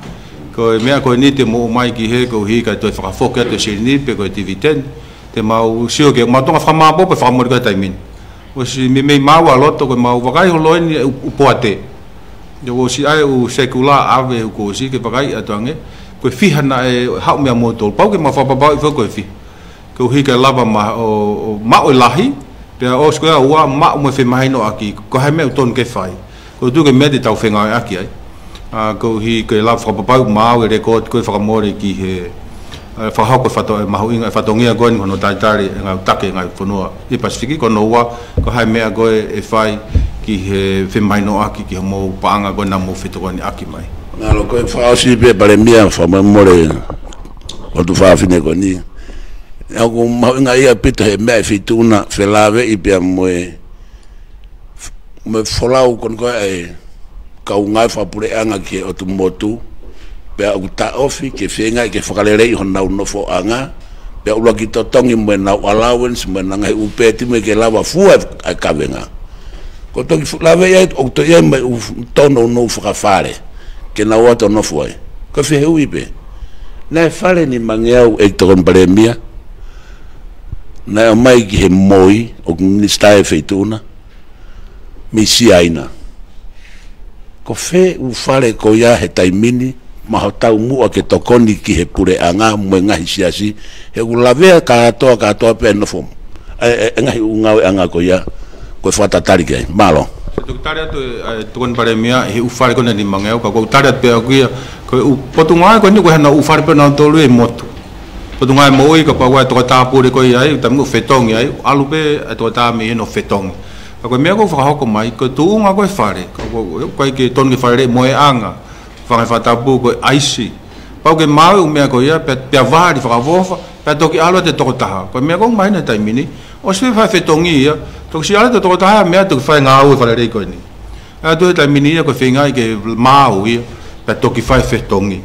ko mea ko ni te mo mai ki he ko hi ka to fa foka te silni pe ko TV10 te mau sio ke ma tonga fa ma bo pe fa mo ka taimin o si me mau a loto ko mau vakai ho loin u poate yo si ai u sekula ave ko si ke vakai atange ko fiha na e hau me mo tol pau ke ma fa ba fo ko fi ko hi ke lava ma o ma o lahi pe o sko wa ma mo fe mai no aki ko ha me ton ke fai ko tu ke me de tau fenga aki ai ko hi ke lava pa ma o record ko fa mo ki he fa ha ko fa to ma hu inga fa to ngia go no tai tari nga take nga fono i pasifiki ko no wa ko ha me go e fai ki he fe mai no aki ki mo panga go na mo fito go ni aki mai na lo ko fa si be bare mia fa mo more o tu fa fine ko ni ako ma inga ia pita he me fituna fe lave i pe mo me folau kon ko e ka unga fa pure anga ki o tu motu pe au ta ofi ke fenga ke fakalere hona no fo anga pe u lagi to tongi mo na allowance mo na ngai upeti me ke lava fu a kavenga ko to ki lave ya o to ye me tono no fa fare ke na wato no foi ko fe uibe na fare ni mangeu e to kon premia na mai ki he moi o ni sta e feituna mi si aina ko fe u fare ko ya he taimini ma tau mua ke tokoni ki he pure anga mo ngahi siasi he ulavea ka to pe no fom ngahi unga anga ko ya ko fata tari ke malo tu tari to kon pare mia he u fare ko ni mangeu ka ko tari pe ko u potunga ko ni ko na u fare pe na to lu motu potunga mo i ka pa wa to ta pure ko ya tam ko fetong ya alu pe to ta me no fetong ko me ko fa ko mai ko tu nga ko fare ko ke ton ke fare mo anga fa tapu ko aisi pau ke mau me ko ia pe vari fa vofa pe to ki alo te to ta ko me ko mai na tai mini o se fa fetongi ia to si alo to ta me to fa nga u fa le ko ni a to tai mini ko fe nga ke mau ia pe to ki fa fetongi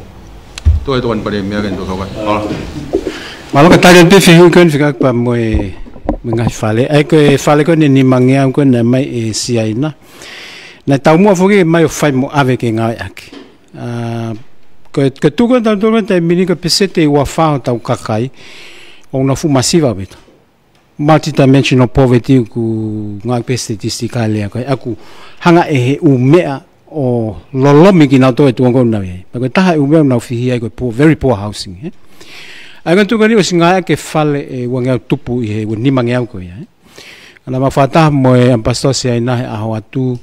to e to pare me ke to ko malo ka ta pe fi ko fi pa mo nga fale ai ko fale ko ni mangia ko na mai e si ai na tau mo fo ke mai fa mo ave ke nga aki que tu quando durante mini que pesete o fa tau kakai o na fu masiva bit multidimensional poverty ku nga statistica le aku hanga e u mea o lolomi ki na to e tu ngo na ye porque ta u mea na fi ai ko very poor housing ai kan tu kan o singa ke fale e wanga tupu e ni mangea ko ya ana ma fata mo e pastor se ina a ho atu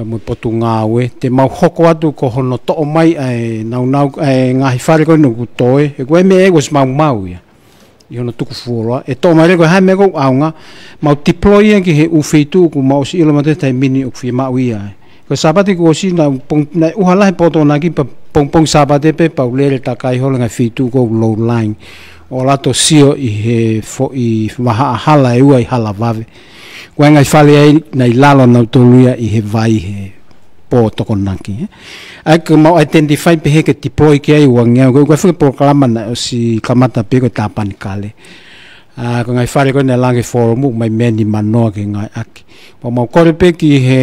mo potunga we te mau hoko atu ko hono to mai ai nau ngahi fare ko no toe e ko me e was mau ya yo no tuku fuola e to mai ko ha me ko aunga mau deploy ki he u feitu ku mau si ilo mate tai mini u fi mau ia ko sabati ko si na pong na uhala he poto na ki pong sabate pe paulele ta kai hola ngai feitu ko low line o lato sio i he fo i maha hala e ua i hala vave kua ngai fale ai nei lalo na toluia i he vai he po tokonaki ai ko mau identify pe he ke deploy ke ai wangea ko fa programa na si kamata pe ko tapan kale ko ngai fale ko na lange forum mai meni mano ke ngai aki po mau ko pe ki he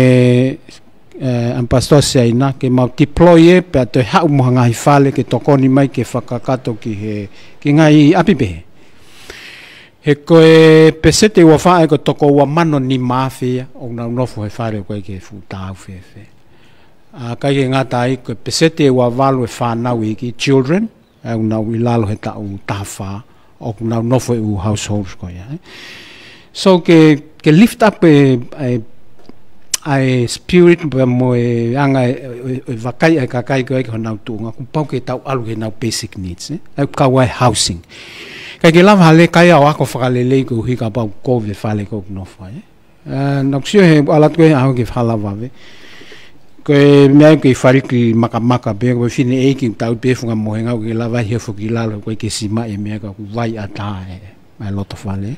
an pastor se ina ke mau deploy pe to ha mo ngai fale ke tokoni mai ke fakakato ki he ki ngai api pe he ko e pesete wa fa e ko toko wa mano ni mafia o na no fo fare ko ke fu ta fe a ka ye ngata ai ko pesete wa valu e fa na wi ki children e na wi lalo he ta u ta fa o na no fo u households ko ya so ke lift up ai spirit mo e anga vakai ai ka kai ko na tu nga ku pau ke ta alu ke na basic needs ai ka wa housing kai ke lava le kai a ko fakalele ko hi ka pa ko ve fale ko no fa na ksio he ala ko ha ke fala va ve ko me ke fari ki maka be ko fine e ki ta be funga mo nga ke lava hi fo ki la ko ke sima e me ka ku vai ata e lot of fale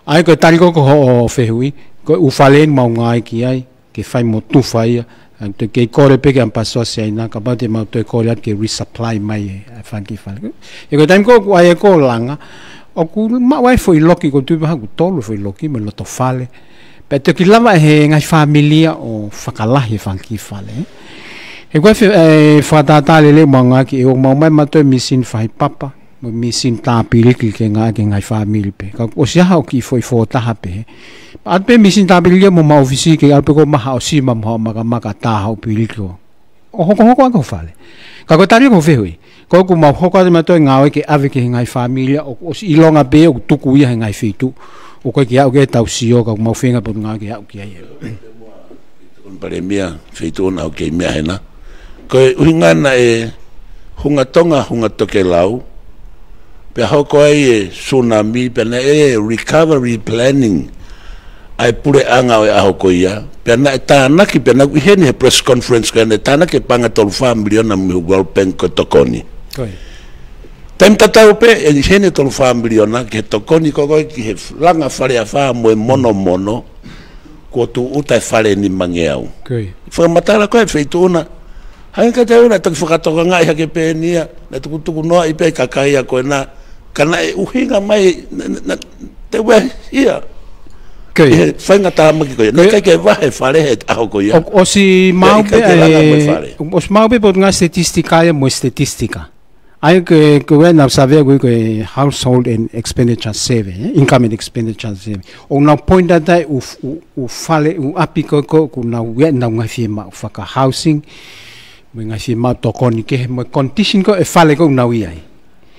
ai ko tari ko ho fe hui ko u fale mau ngai ki ai ke fai mo tu fai te ke kore pe ke am paso se ina ka ba te mau te kore ke resupply mai fan ki fale e ko time ko ai ko langa o ku ma wai foi loki ko tu ba ku tolo foi loki me lo to fale pe te ki lama he ngai familia o fakalahi fan ki fale e ko fa ta le manga ki o mau mai ma to misin fai papa misin tapili ke ngai family pe ka o sia ha ki foi fo ta pe at pe misin tapili mo ma ofisi ke al pe ko ma ha si ma maka ta ha pili ko o ko fale ka ko tari ko fe hui ko ku ma ho ko ma to ngau ke ave ke ngai family o si longa pe o tuku ia ngai fitu o ko ki au ke tau sio ka mo finga po ngau ke au ki ai kon Palemia fitu na o ke mia hena ko uinga na hunga tonga hunga toke lau pe hoko ai tsunami pe na recovery planning ai pure anga o hoko ia pe na tana ki pe na hene press conference ka na tana ke panga tol family na mi World Bank ko tokoni tem tatau pe hene tol family na ke tokoni ko ki langa fare afa mo mono ko tu uta fare ni mangeau fa matara ko feito na hai ka tau na tak whakatoka ngai hake pēnia na tuku noa i pē kakai a koe na kana uhinga mai te wea ia whainga tāma ki koe na kai ke wahe whare he aho koe ia o si maupe pot ngā statistika ia mo statistika ai ke wea na savea koe household and expenditure survey income and expenditure survey o na point atai u whale u api koe ku na wea na ngai whiema whaka housing ngai si ma tokoni ke mo condition ko e fale ko na wi ai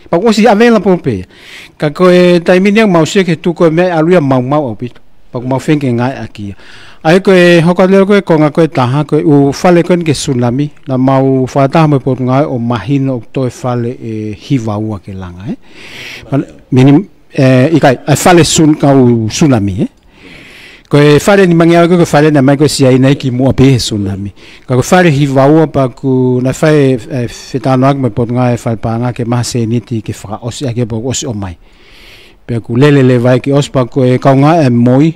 pa ko si avela po pe ka ko e taimini mau se ke tu ko me aluia mau opit pa ko mau fenke ngai aki ai ko e hokale ko ko nga ko ta ha ko u fale ko ke tsunami na mau fata mo po ngai o mahino to e fale e hiva ua ke langa minim ikai ai fale sun ka u tsunami ko e fare ni mangia ko fare na mai ko sia ina ki mo pe tsunami ko fare hi vaua pa ku na fai fetano ak me pot nga e fal pa nga ke ma se niti ke fra os ake bo os o mai pe ku lele vai ki os pa ko e ka nga e moi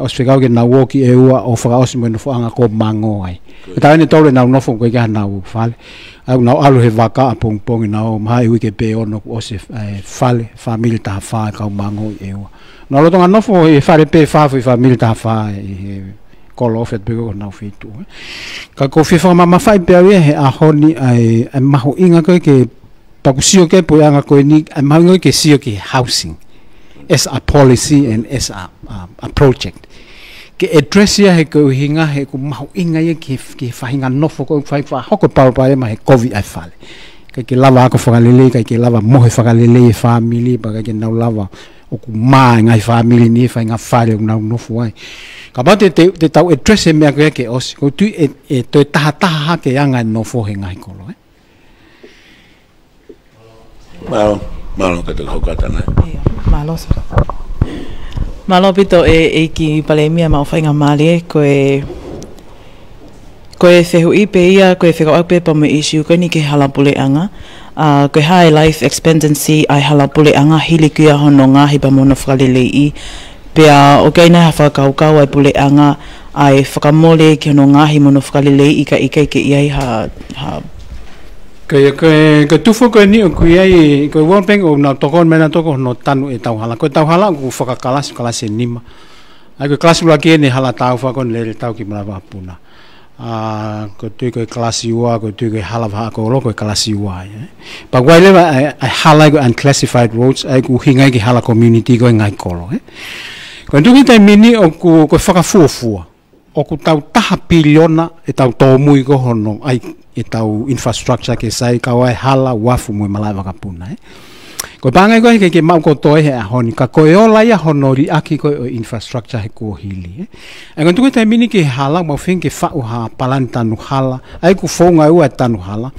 os fe ke na wo ki e ua o fra os mo no fa nga ko mango ai ta ni tole na no fo ko ga na u fale au na alu he vaka pong na o mai wi ke pe ono os fale family ta fa ka mango e ua no lo tonga nofo e fare pe fa family ta fa kolo fet bego na fitu ka ko fa mama fa pe he a honi ai maho inga ko ke pakusio ke po anga ko ni maho ke sio ke housing as a policy and as a project ke address ya he ko hinga he ko maho inga ye ke fa hinga nofo ko fa hoko pa ma he covid ai fale ke lava ko fa lele ke lava mo he fa lele family ba ke na lava o ku mai ngai family ni fa nga fare na no fuai ka ba te tau address me ke os ko tu e to ta ke anga no fo he ngai ko lo malo ka te hokata na malo pito e ki Palemia ma fa nga mali ko e fehu i pe ia ko e feko ape pa me issue ko ni ke hala pule anga ko high life expectancy ai hala pule anga hili kia hono nga hipa mono whakalele i pea o kaina ha whakau ai pule anga ai whakamole ki hono nga hi mono whakalele i ka ike ke iai ha Ke tufo ko ni o kuiai ko World Bank o na tokon mena toko no tanu e tau hala ko tau hala ko whakakalas kalase nima ai ko kelas ula ke ni hala tau whakon lele tau ki mlawa puna ko tu ko klasi ua ko tu ko hala va ko ro ko klasi ua pa wai le ai hala ko unclassified roads ai ku hinga ki hala community ko ngai kolo ko tu ki tai mini o ko whakafuafua o ku tau taha piliona e tau tomui ko hono ai e tau infrastructure ke sai ka wai hala wafu mo malai vakapuna ko panga ko ke mau ko toe he honi ka ko ola ya honori aki ko infrastructure he ko hili e ko tu ko mini ke hala mo fin ke fa ha palanta nu hala ai ku fonga u atanu hala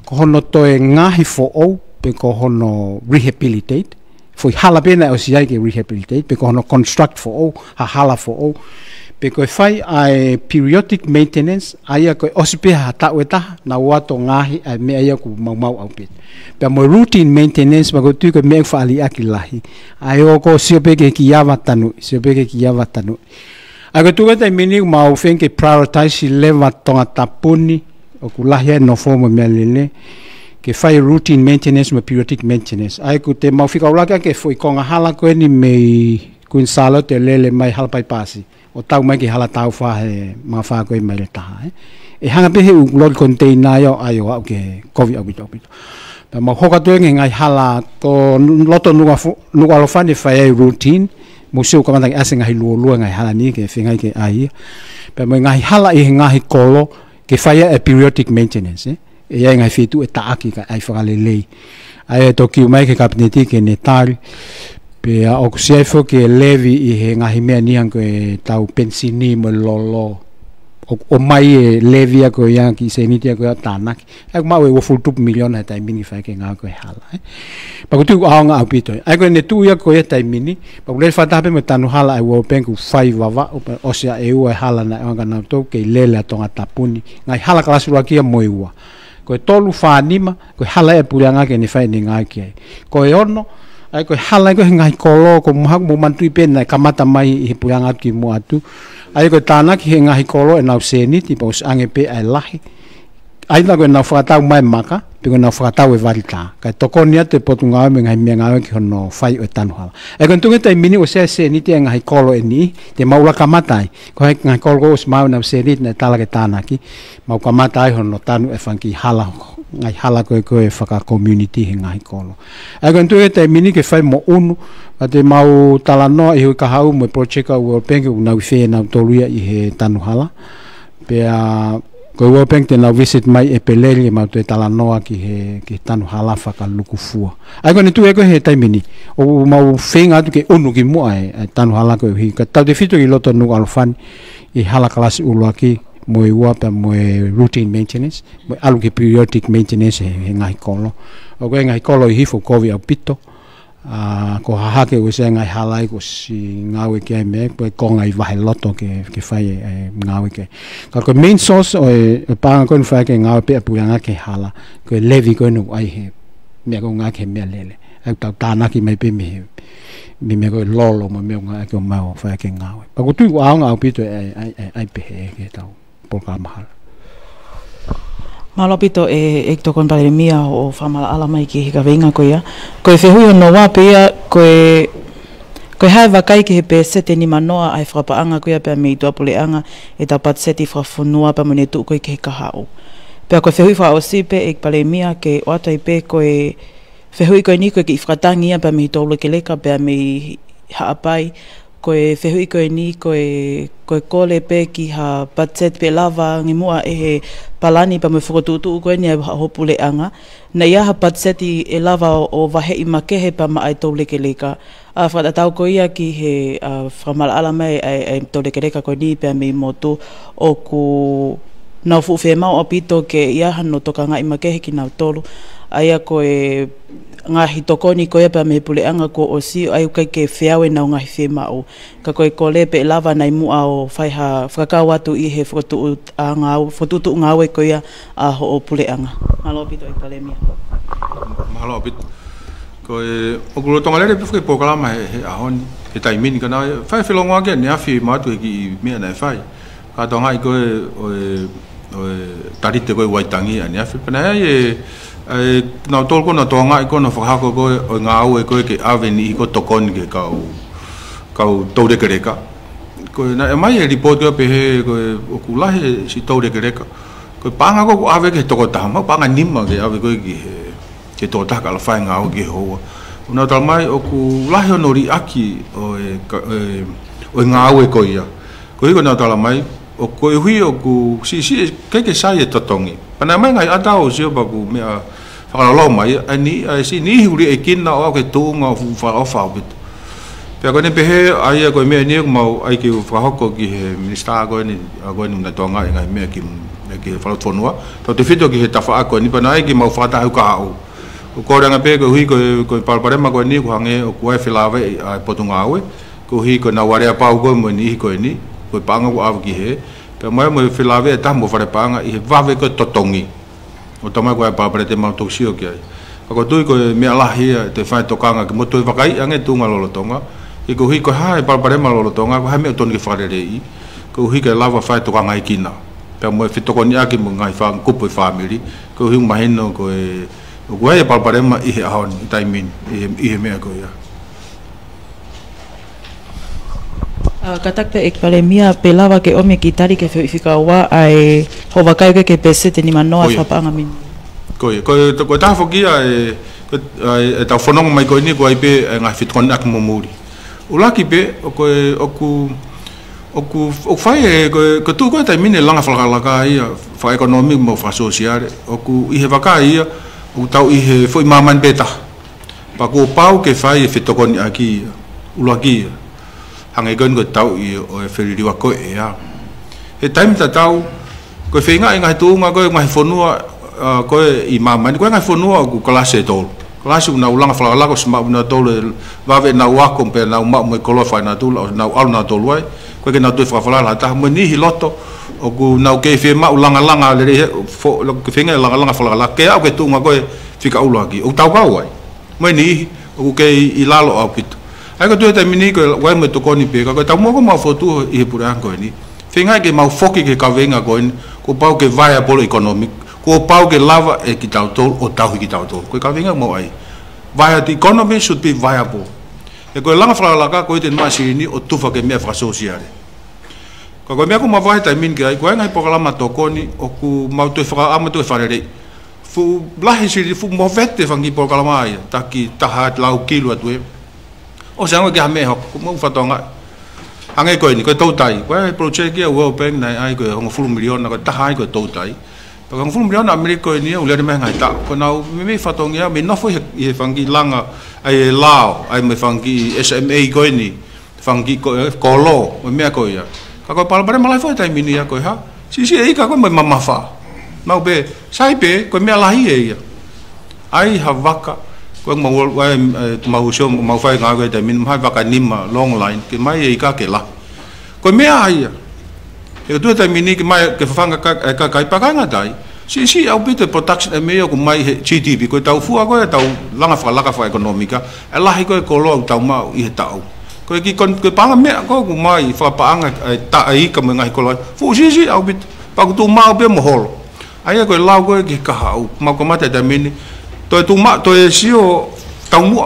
ko hono toe ngahi fo o pe ko hono rehabilitate fo hala pena o si ai ke rehabilitate pe ko hono construct fo o ha hala fo o pe ko fai ai periodic maintenance ai ko ospe ha ta weta na wato ngahi ai me ai ku mau au pit pe mo routine maintenance ba ko tu ko me fa ali akilahi ai o ko siope ke kiava tanu ai ko tu ko te mini mau fen ke prioritize leva tonga tapuni o ku lahi no forma me lele ke fai routine maintenance mo periodic maintenance ai ku te mau fika ula ke foi ko hala ko ni me kun salo te lele mai halpai pasi o tau mai ki hala tau fa he ma fa ko mai le ta e hanga pe he u lol container yo ayo au ke covid au bito pe ma hoka to ngai hala ko loto nuga lo fani fai routine museu kamata asinga hi luo ngai hala ni ke fingai ke ai pe mo ngai hala I ngai kolo ke fai a periodic maintenance e ngai fitu e taaki ka ai fale lei ai to ki mai ke kapneti ke netal pe o kusia fo ke levi I ngai me ni ang ke tau pensini mo lolo o mai levi ko yang ki se ni tia ko tanak ak ma we wo full 2 million ha tai mini fa ke nga ko hala pa ko tu a nga apito ai ko ne tu ya ko ya tai mini pa ko le fa ta pe me tanu hala ai wo pen ku 5 wa o sia e u hala na nga na to ke lele tonga tapuni ngai hala kala sura ki mo iwa ko tolu fa anima ko hala e pulanga ke ni fa ni nga ki ko ono ai ko hala ko ngai kolo ko mo mo mantui pen na kamata mai I pulanga ki mo atu ai ko tana ki ngai kolo e na seni ti pos ange pe ai lahi ai na ko na fata mai maka pe ko na fata we valita ka to ko nia te potunga me ngai me ngai ki no fai o tanu hala e ko tunga tai mini o se ni ti ngai kolo e ni te maula kamata ko ngai kolo os mau na seni na tala ke tana ki mau kamata ai hono tanu e fanki hala ngai hala ko e faka community ngai kolo e ko tunga tai mini ke fai mo unu ate mau talano I ka hau mo project o pengu na fe na toluia I he tanu hala pe ko wo peng te na visit mai e peleli ma te talano ki he ki tanu hala fa ka lukufua ai ko ni tu e ko he taimini o mau fenga tu ke onu ki mo ai tanu hala ko hi ka ta de fito I loto nu alfan I hala klasi ulaki mo I wa pa mo routine maintenance mo alu ki periodic maintenance he ngai kolo o ko ngai kolo hi fo ko vi apito ko hahake o se ngai halai ko si ngawe ke me ko ngai vai loto ke fai ngawe ke ka ko main source o pa ko fai ke ngawe pe pulanga ke hala ko levi ko no ai he me ko nga ke me lele ak ta tana ki mai pe me ko lolo mo me nga ko mau fai ke ngawe pa ko tu wa nga pito ai pe ke ta programa hala Malopito e to kon pandemia o famala ala mai ki ka venga ko ia ko e fehu no wa pe ia ko hava kai ki pe sete ni manoa ai frapa anga ko ia pe me to pole anga e ta pat seti fra funua pa mone tu ko ke ka hao pe ko fehu fa o si pe e pandemia ke o tai pe ko e fehu ko ni ko ki fratangi ia pe me to lo ke leka pe me ha pai ko e fehu ko ni ko kole pe ki ha patset pe lava ngi mua e he palani pa me fototu ko ni ho pule anga na ia ha patset e lava o vahe I makehe pa ma ai tole ke leka a fra tau ko ia ki he fra mal ala mai ai tole ke leka ko ni pe me moto o ku na fu fe ma o pito ke ia no toka nga I makehe ki na tolu aia ko e nga hitokoni ko pa me pule anga ko o si ai kai ke feawe na nga fe ma o ka ko le pe lava nai mu o fai ha fraka watu I he fotu anga fotu tu nga we ko ia a ho o pule anga malo pito I palemia malo pito ko o gulo tonga le pe programa he a hon e tai min kana fai fe longa ke ne afi ma tu ki me na fai ka tonga ko o tarite ko waitangi ani afi pana na tolko na tonga ko na fahako ko nga au ko ke aveni ko tokon ke kau tode kereka ko na mai report ko pe ko okulahe si tode kereka ko panga ko ave ke toko tama panga nimma ke ave ko ke to ta kala fa nga au ke ho na tal mai okulahe no ri aki o nga au ko ia ko na tal mai o ko hui o ku si ke sai totongi pana mai ngai ata o sio ba ku me fa lo mai ani si ni huri e kin na o ke tu nga fu fa o fa bit pe ko ne pe he ai ko me ni mau ai ki fa hoko ki he minister ko ni na tonga ngai me ki fa lo tonua to te fito ki he ta fa ko ni pana ai ki mau fa ta ka o ko ranga pe ko hui ko pa pa ma ko ni ko hange o ko e filave ai potunga we ko hi ko na ware pa ko mo ni ko ni ko panga ko av ki he pe mai mo filave ta mo fare panga I vave ko totongi o tama ko pa pre te ma to sio ki ai ko tu ko me ala hi te fa to kanga ko mo to vakai ange tu ngalo tonga I ko hi ko ha pa pre ma lo tonga ko ha me to ni fare rei ko hi ke lava fa to kanga ikina pe mo fito ko ni aki mo ngai fa ko po family ko hi ma heno ko e ko ai pa pre ma I ha on timing I me ko ya katak pe ek palemia pe lava ke ome ki tari ke fika wa ai ho vakai ke pese te ni manoa fa pa ngamin ko ta foki ai ta fonong mai ko ni ko ai pe nga fit kon ak momuri ulaki pe o fai ko tu ko ta mine langa fala ka ia fa economic mo fa social i he vaka ia o tau i he foi maman beta pa ko pau ke fai fit kon aki ulaki hangai gon ko tau i o feri wa ko ia he time ta tau ko fenga nga tu nga ko ngai fonua ko i maman ko ngai fonua ku klase tol klase una ulanga fala ko sma una tol va ve na wa ko pe na ma mo ko lo fa na tu na al na tol wai ko ke na tu fa fala la ta mo ni hiloto o ku na ke fe ma ulanga langa le fo lo ke fenga langa fala la ke au ke tu nga ko fika ulaki o tau ka wai mo ni o ke i lalo au pit ai ko tu ta mini ko wai mo to ko ni pe ko ta mo ko ma fotu i pura ko ni fenga ke mau foki ke ka venga ko pau ke viable economic ko pau ke lava e ki tau tol o tau ki tau tol ko ka venga mo ai viable economy should be viable e ko langa fra la ka ko iten masi ni o tufa ke me fra sociale ko me ko ma vai ta min ke ai ko ngai programa to ko ni o ku mau to fra ama to fa re fu blahi si fu mo vette fangi programa ai ta ki ta hat lau kilo atu o sa ngo ke me ho ko mo fa tonga angai ko ni ko tau tai ko project ke World Bank nai ai ko ngo full million na ko ta hai ko tau tai pa ngo full million America ni o le me ngai ta ko na me fatong ya me no foi e fangi langa ai lao ai me fangi SMA ko ni fangi ko lo me ko ya ka ko pal bare malai foi tai mini ya ko ha si ai ka ko me mama fa mau be sai be ko me lahi e ya ai havaka ko mau show mau fai nga ko min mai vaka nima long line ke mai e ka ke la ko me ai e tu ta mini ke mai ke fanga ka pa nga dai si au bit production e me ko mai GDP ko tau fu ko tau langa fa economica e la ko lo tau ma i tau ko ki kon ke pa me ko mai fa pa nga ta ai ka me ngai ko fu si au bit pa ko tu ma be mo hol ai ko la ko ki ka au ma ko mata ta mini tu ma to e sio tau mu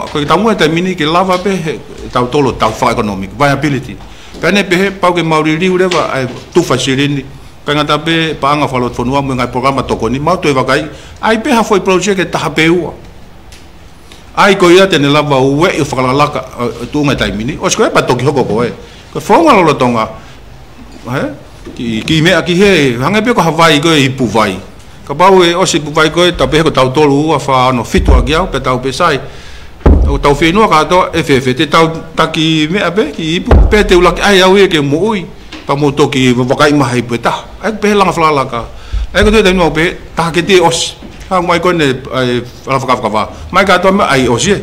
ta mini ke lava pe tau tolo tau fa economic viability pene pe pau ke mauri riu leva tu facilini penga ta pe pa nga falot fonua mo ngai programa to koni mau to e vakai ai pe ha foi project ke ta peu ai ko ia tene lava we e fa la ka tu ngai ta mini o sko pa to ki hoko ko e ko fonga lo tonga ki me aki he hanga pe ko havai ko i pu vai ka bau e osi pu vai ko ta pe ko tau tolu a fa no fitu a giau pe tau pe sai o tau fe no ka to ff te tau taki me abe ki pu pe te ulak ai au e ke mo ui pa mo to ki vakai mai pe ta ai pe langa fla la ka ai ko te no pe ta ke te os ha mai ko ne ai fla fa va mai ka to ai osi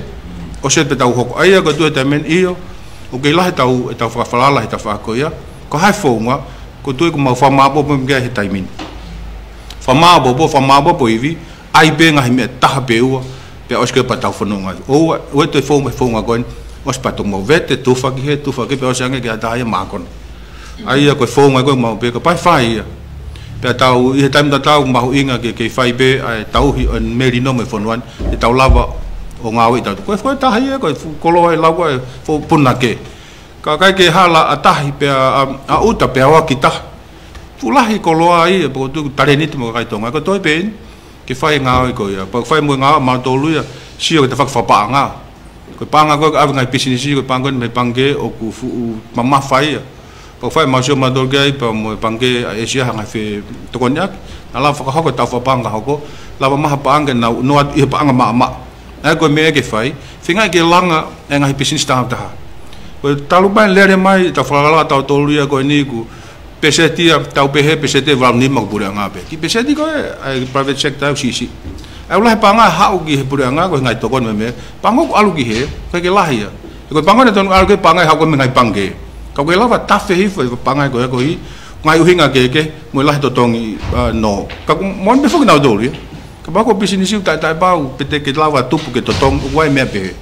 pe tau hoko ai ko tu te men io o ke la tau fa la ta fa ko ya ko hai fo nga ko tu ko ma fa ma bo me ga he taimin fama bo ivi ai be nga me ta beua pe os ke pa tau fononga o te fo me fonga gon os pa to mo vete tu fa ki pe os anga ke ta ya ma kon ai ko fonga go mo be ko pa fai pe tau i time tau ma inga ke fai be ai tau hi en merino me fonwan e tau lava o nga wi tau ko ta hai ko lo ai lawa fo punna ke ka kai ke hala atahi pe a uta pe wa kita fulahi ko loa ai po tu tareni te mo kai tonga ko toi ben ke fai nga ko ya pa fai mo nga ma to lu ya si o te fa pa nga ko pa nga ko ave nga business ko pa ngon me pange o ku fu mama fai pa fai ma so ma dol gai pa mo pange a sia nga fe to konyak ala fa ko ta fa pa nga ko la ma pa nga na no i pa nga ma ai ko me ke fai finga ke langa nga business ta ta ko talu ban le mai ta fa la ta to lu ya ko ni ku peseti tau pehe peseti val ni mag pura nga be ki peseti ko ai private sector si ai ulah panga ha ugi pura nga ko ngai to kon me pango alu gi he ke lahi ya ko pango ne ton alu ke panga ha ko ngai pange ka ko lava ta fe hi panga ko hi ngai u hinga ke mo lahi to tongi no ka mon be fo na do ri ka ba ko business ta ba u pete ke lava tu ke to tong wai me be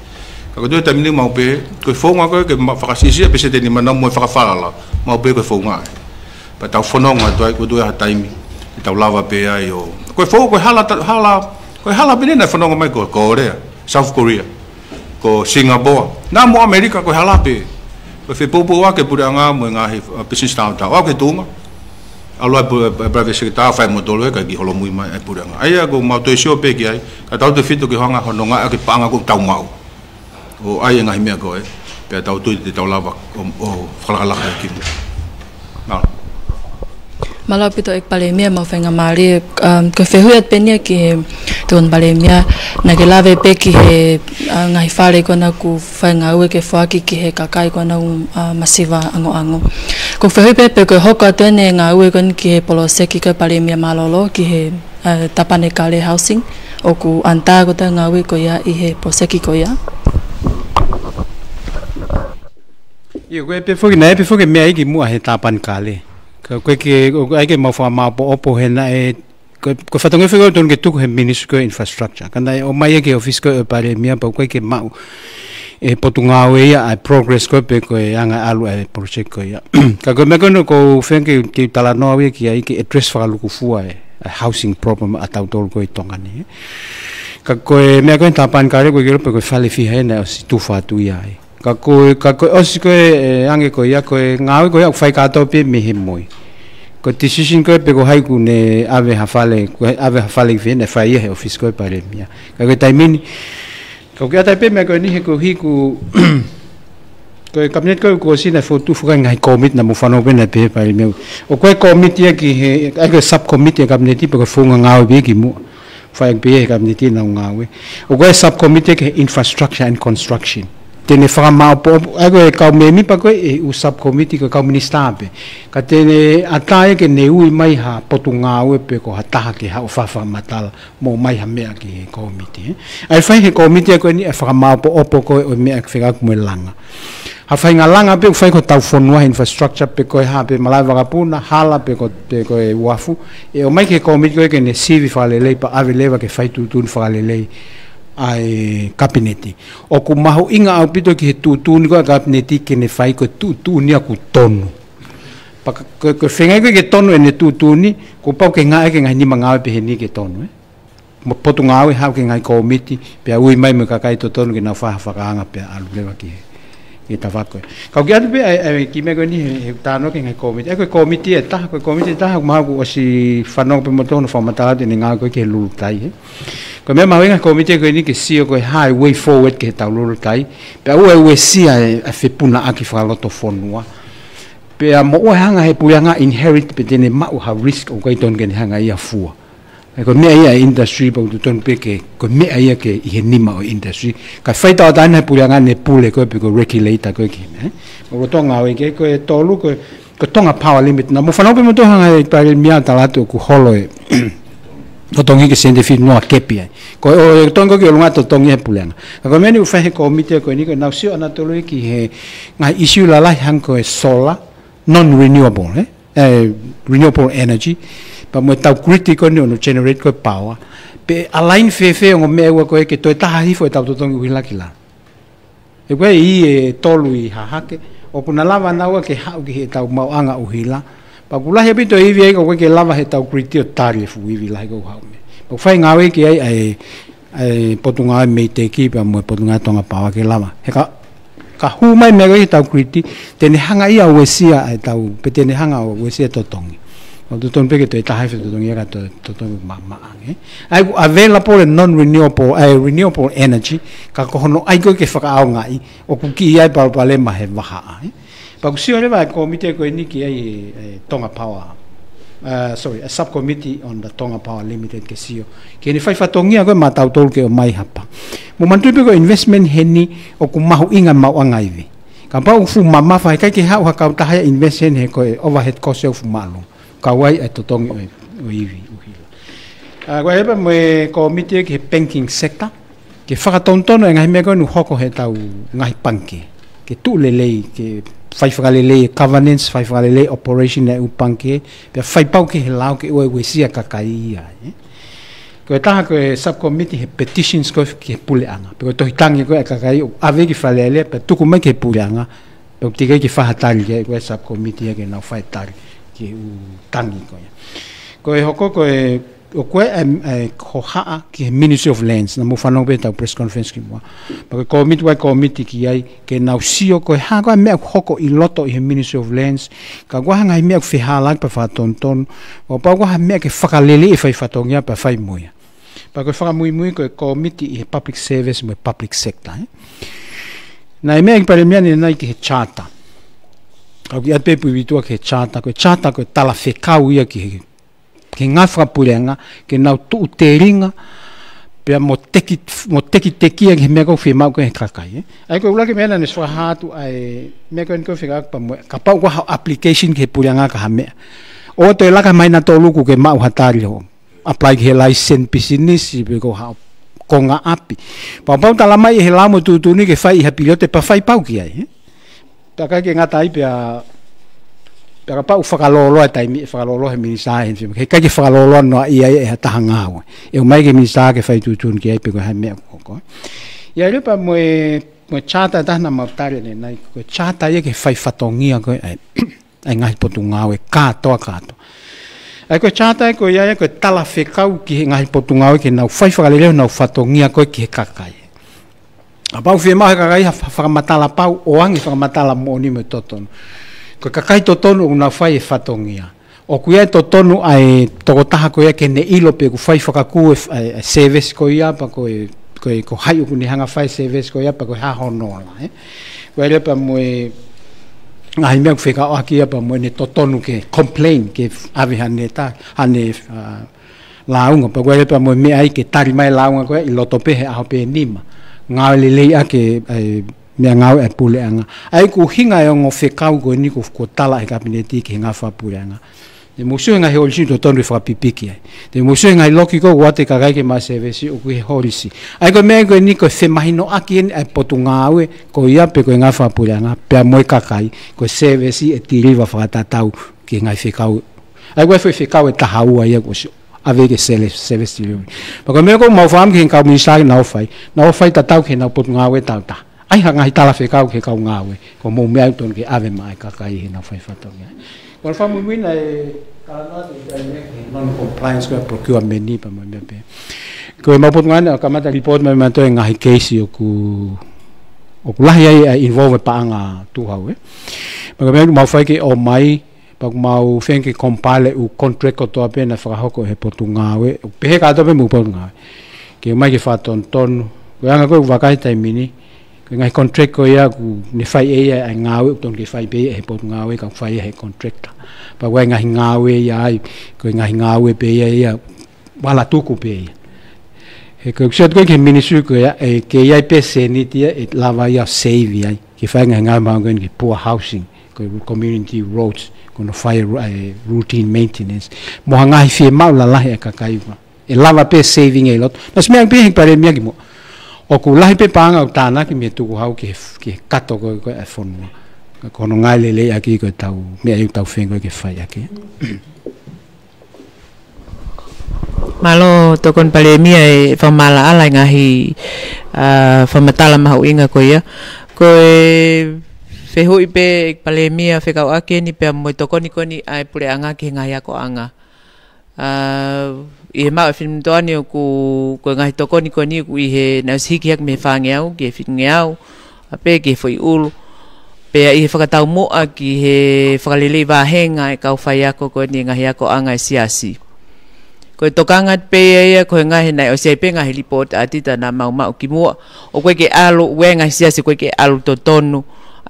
ka ko do ta mini mau be ko fo nga ko ke fa si peseti ni mana mo fa fa la mau be ko fo nga pa tau fononga to ai ko do ha taimi tau lava pe ai o ko fo ko hala benena fononga mai ko Korea South Korea ko Singapore na mo America ko hala pe ko fe popo wa ke pura nga mo nga business town ta wa ke tunga aloi private sector fai modolo ka ki holo mui mai ai puranga ai go mau to sio pe ki ai ka tau te fito ki honga hononga ki panga ko tau mau o ai ngai me go e pe tau tu te tau lava o fala ki na Malapito ek palemia mau fenga mari ke fehuat penia ki tuan palemia na ke lave pe ki he ngai fale ko na ku fenga we ke faki ki he kakai ko na masiva ango ko fehu pe ko hoka tene nga we kon ki he polose ki ke palemia malolo ki he tapane kale housing o ku anta ko ta nga we ko ya I he poseki ko ya Yo pe foki me ai ki mu he tapan kale ko ai ke mau fa ma po he na e ko fatonge fego ton ke tu he ministry infrastructure kana o mai ke office ko pare mia pa ko ke mau e potunga we ya progress ko pe ko anga alu e project ko ya ka ko me ko fenke ki tala no we ki ai ke address fa lu ku fua e housing problem atau tol ko tongani ka ko me ko tapan kare ko ke ko fale fi he na si tu fa tu ya ka ko os ko ange ko ya ko ngawe ko ya fai ka to pe me he moi ko decision ko pe ko hai ku ne ave hafale fi ne fai he office ko pare mia ka ko taimini ko ke ta pe me ko ni he ko hi ku ko cabinet ko si na fotu fu ngai commit na mo fano pe na pe pare mia o ko committee ki he ai sub committee cabinet pe ko fu ngawe bi ki mu fai pe cabinet na ngawe o ko sub committee ke infrastructure and construction tene fama po ago ka me pa ko e u sub committee ko ka ministape ka tene atae ke ne ui mai ha potunga we pe ko hata ke ha fa matal mo mai ha me ki committee ai fai he committee ko ni fama po opo ko o me ak fega ko langa ha fai ngalanga pe fai ko tau fonua infrastructure pe ko ha pe malai vagapuna hala pe ko e wafu e o mai ke committee ko ke ne sivi fa le pa ave leva ke fai tu fa le ai kabineti o ku mahu inga au pito ki he tu ni ko kabineti ke ne fai ko tu ni aku tonu pa ko fenga ko ke tonu ene tu ni ko pau ke ngai ke ngai ni manga pe he ni ke tonu mo potu ngawe ha ke ngai komiti pe ui mai me ka kai to tonu ke na fa ka anga pe alu le ki e ta va ko ka ke atu pe ki me ko ni he ta no ke ngai komiti ko komiti e ta ko komiti ta ma ku o si fa no pe mo tonu fa mata de ngai ko ke lu tai ko me mawenga komite ko ni ke sio ko highway forward ke taulur kai pe we sia a fepuna aki fa loto fonua pe mo hanga he puyanga inherit pe tene ma ha risk o kai ton gen hanga ia fua ko me ia industry po ton pe ke ko me ia ke i ni ma o industry ka faita ta na puyanga ne pule ko pe ko regulator ko ki mo tonga we ke ko tolu ko tonga power limit na mo fa no pe mo to hanga pa el mia talato ku holo ko tongi ke sende fi no kepi ko o tongo ke lunga to tongi pulenga ko meni u fa he komite ko ni ko na sio na to ki he nga issue la hang ko solar non renewable renewable energy pa mo ta critical no generate ko power pe align fe ngo me ko ke to ta hi fo ta to tongi wila kila e ko i tolu I ha ke o puna lava na ke ha ke ta mau anga uhila Pagula he pito iwi ai ko ke lava he tau kritio tari fu iwi lai ko haume. Pa fai ngawe ki ai potunga me te ki pa mo potunga tonga pawa ke lava. He ka hu mai me ko tau kriti tene hanga ia wesia ai tau pe tene hanga wesia to tongi. O to ton pe ke to ta ha fe to tongi ka to tongi mama ange. Ai available non renewable energy ka ko no ai ko ke faka au ngai o ku ki ai pa le ma he waha ai. Pagusio le vai komite ko ni ki ai Tonga Power a subcommittee on the Tonga Power Limited ke sio ke ni fai fatongia ko matau tol ke mai hapa mo mantu pe ko investment heni o ku mahu inga mau angai vi ka pa fu mama fai kai ke ha ka ta ha investment he ko overhead cost of malu ka wai to tongi o ivi uhila ko heba mo komite ke banking sector ke fa tontono ngai me ko nu hoko he tau ngai panke ke tu lelei ke fai whakalele governance, fai whakalele operation na upanke, pia fai pau ke he lau ke ue sia kakai ia. Ko e taha ko e subcommittee he petitions ko ke pule anga. Pia ko tohitangi ko e kakai ave ki whalele, pia tuku mai ke pule anga, pia ko tika ki whahatari ke e subcommittee ke nau whai tari ke u tangi ko ia. Ko e hoko ko e o koe ko haa ki Ministry of Lands na mo whanau pe tau press conference ki mua pa komiti ki ai ke nau sio koe haa koe mea hoko i loto i Ministry of Lands ka koe hanga i mea whihalang pa whatonton o pa koe mea ke whakalele i whai whatongia pa whai muia pa koe whakamui koe komiti i public service mo public sector na i mea ki pare mea ni nai ki he charter au ki apepu i vitua ki he charter koe tala whekau ia ki he ke ngafra pulenga ke nau tu teringa pe mo teki ke me ko fe mau ko kakai ai ko ula ke mena ne swa hatu ai me ko ko figa pa mo ka pa ko application ke pulenga ka me o to la ka mai na to luku ke mau hatari ho apply ke license business pe ko ha konga api pa pa ta la mai he la mo tu ni ke fai ha pilote pa fai pau ki ai ta ka ke ngata ai pe pero pa whakalolo e taimi whakalolo he minisa he ke kai whakalolo no ia e tahanga o e mai ke minisa ke fai tutun ki ai pe ko ha me ko ia le pa mo chata ta na mautare ne nai ko chata ye ke fai fatongia ko ai ngai potunga o ka to ai ko chata ko ia ko tala fekau ki ngai potunga o ke na fai whakalele na fatongia ko ki kakai apa fe ma kakai fa matala pau o angi fa matala mo ni me toton ko kakai totonu una fai fatongia o kuia totonu ai tokotaha ko ia ke ne ilo pe ku fai whakaku service ko ia pa ko hai ku ni hanga fai service ko ia pa ko ha honola ko ele pa mo ngai me fika o aki pa mo ne totonu ke complain ke ave haneta ane launga pa ko ele pa mo me ai ke tari mai launga ko i lotope he a pe nima ngale le ake mea ngau e puleanga ai ku hinga e ngo whekau ko ni ko tala e kabineti ki hinga wha puleanga te musu nga he olisi to tonu wha pipiki ai te musu nga loki ko wate ka kai ke ma service o ku he horisi ai ko mea ko ni ko whemahino aki e potu ngau e ko ia pe ko hinga wha puleanga pe moe kakai ko service e tiriwa whakatatau ki hinga whekau ai ko whekau e tahaua ia ko ave ke service delivery pa ko mea ko mau whaam ki hinga umisari na ofai tatau ki na potu ngau e tau ta ai hanga hitala whekau ke kau ngawe ko mo mea ton ke ave mai kakai he na whai whatongia ko whamu wina e kalanati non compliance ko procurement ni pa mo mea pe ko mapot ngana kamata report mai mato e ngahi case o ku lahi ai involve pa anga tu hau pa mea mau whai ke o mai pa mau whenke compile u contract ko toa pe na whakahoko he potu ngawe pehe kato pe mu potu ngawe ke mai ke whaton tonu ko anga ko wakai taimini ngai contract ko ia ku ni fai e ai ngawe ton ke fai be e pot ngawe ka fai he contract pa wa ngai ngawe ia ai ko ngai ngawe be ia wala tuku be e ko sot ko ke ministry ko ia e ke ia pe seniti e lava ia save ia ke fai ngai ngawe ma ngai poor housing ko community roads ko no fire routine maintenance mo ngai fi mau la e ka kai e lava pe saving e lot mas me pe pare mi mo o ku lahi pe panga o tana ki me tuku hau ki kato ko e whonua ko no ngai lele aki ko tau mea iu tau whengo ke whai aki malo tokon pale mia e whamala ala ngahi whamatala mahu inga ko ia ko e whehu i pe pale mia whekau ake ni pe mo tokoni koni ai pule anga ki ngahi ako anga i mau film toani ku ngai tokoni koni ku i he na siki hak me whangeau ke whitngeau ape ke foi ulu pe i he whakatau moa ki he whakalele wahenga e kau whai ako koni ngahi ako anga siasi ko tokanga pe ia ko ngahi nai o sei pe ngahi report atita na mau ki moa o koe ke alu we ngahi siasi koe ke alu totonu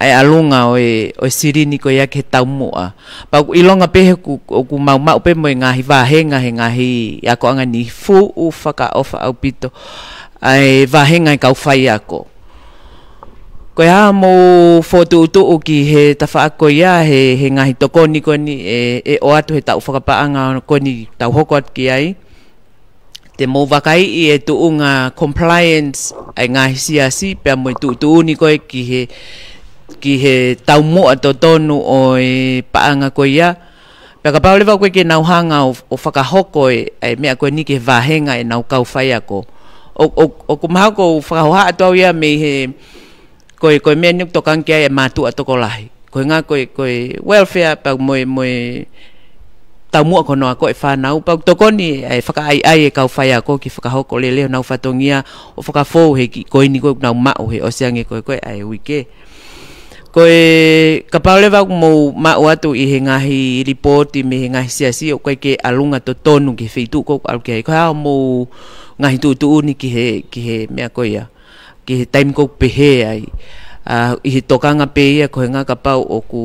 ai alunga o sirini ko ia ke tau moa pa ilonga pe ku mau pe mo ngahi wahenga he ngahi ako anga ni fu u whaka ofa au pito ai wahenga kau whai ako ko ia mo foto utu ki he tafa ako ia he ngahi tokoni koni e o atu he tau whakapaanga koni tau hokot ki ai te mo wakai i e tuunga compliance ai ngahi siasi pe mo tuuni koe ki he tau moa to tonu o e paanga ko ia pe ka paule va ko ke nau hanga o whakahoko e mea ko ni ke vahenga e nau kau whai ako o kumaha ko whakahoha atu au ia me he ko mea nuk tokan kia e matu atoko lahi ko nga ko welfare pa mo mua ko no ko e whanau pau tokoni e whakaai ai e kau whai ako ki whakahoko leo nau whatongia o whakafou he ki koini koe nau mao he oseange koe ai wike koe ka paule wau mo mao atu i he ngahi reporti me he ngahi siasi o koe ke alunga to tonu ki wheitu ko au ke koe hao mo ngahi tu ni ki he mea koe ia ki he time ko pehe ai i he tokanga pe ia koe ngā ka pau o ku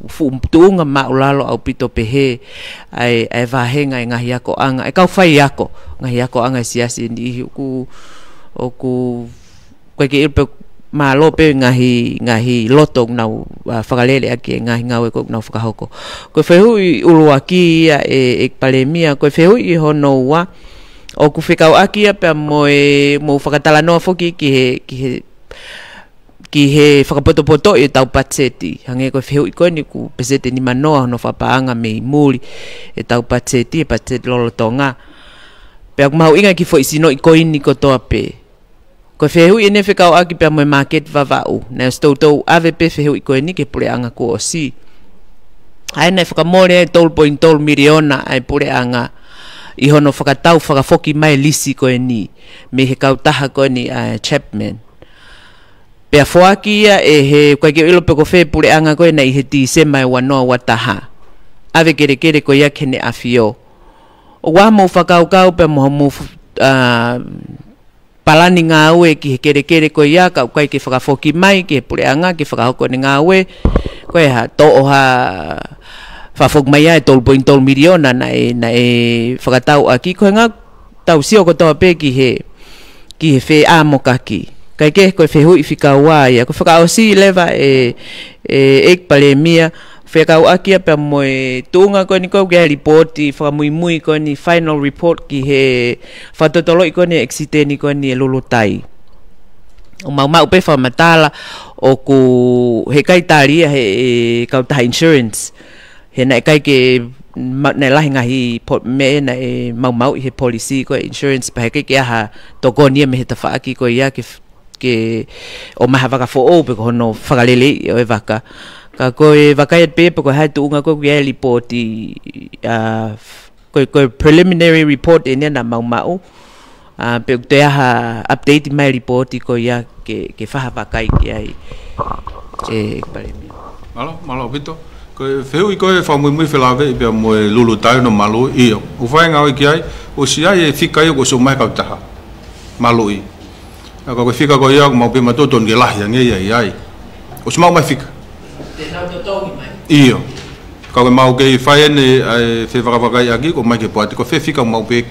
fuunga maulalo au pito pehe ai vahenga ngahi ako anga e kau fai ako ngahi ako anga siasi ni ku o ku koe ke ilpe malo pe ngahi loto nau whakalele aki ngahi ngawe ko nau whakahoko koe whehu i uluaki ia e palemia koe whehu i hono wa o ku whekau aki ia pe mo whakatala noa foki ki he whakapoto-poto i tau patseti. Hange koe whehu i koe ni ku pesete ni manoa no whapaanga me i muri e tau patseti lolo tonga. Pea ku mahu inga ki fo isino i koe ni kotoa pe. Koe whehu i ne whekau aki pea moe market vavau. Nea stoutou ave pe whehu i koe ni ke pule anga ku o si. Aina e whakamore e 12.12 miliona ai pule anga i hono whakatau whakafoki mai lisi koe ni. Me he kautaha koe ni Chapman. Pea foaki ia e he koe ke ilo peko whe pule anga koe na i he ti se mai wanoa wataha. Ave kere koe ia kene awhio. O wā mou whakaukau pea moho palani ngā ue ki he kere koe ia kau koe ke whakafoki mai ki he pule anga ki whakahoko ni ngā ue. Koe ha to'o ha whafok mai ai 12.12 miliona na e whakatau aki. Koe ngā tau sio kotoa pe ki he whe āmokaki. Kai ke koe whehu i whikaua ia. Koe whakao si lewa e ek palemia. Whekau akia pia moe tuunga koe ni koe kia reporti. Whakamui koe ni final report ki he whatotolo i koe ni exite ni koe ni e lulutai. O mau pe whamatala o ku he kai taria he kautaha insurance. He na kai ke na lahi ngahi me na e mau i he policy koe insurance. Pa he kai ke aha tokonia me he tawhaaki koe ia ke o maha waka fo o pe ko no whakalele o e waka ka koe waka e pe ko hai tuunga koe kia reporti koe preliminary report e nea na mau pe te aha update mai reporti koe ia ke whaha wakai ki ai e paremi malo pito koe wheu i koe whamui whelawe i pia moe lulu tai no malu i o whae ngau i ki ai o si ai e whikai o ko so mai kautaha malu i ako koe whika koe ia mau pe matoton ke lahi ange ia ai o si mau mai whika te nau totongi mai iyo koe mau ke i whae ene whe whakawhakai aki ko mai ke poati ko whe whika mau pe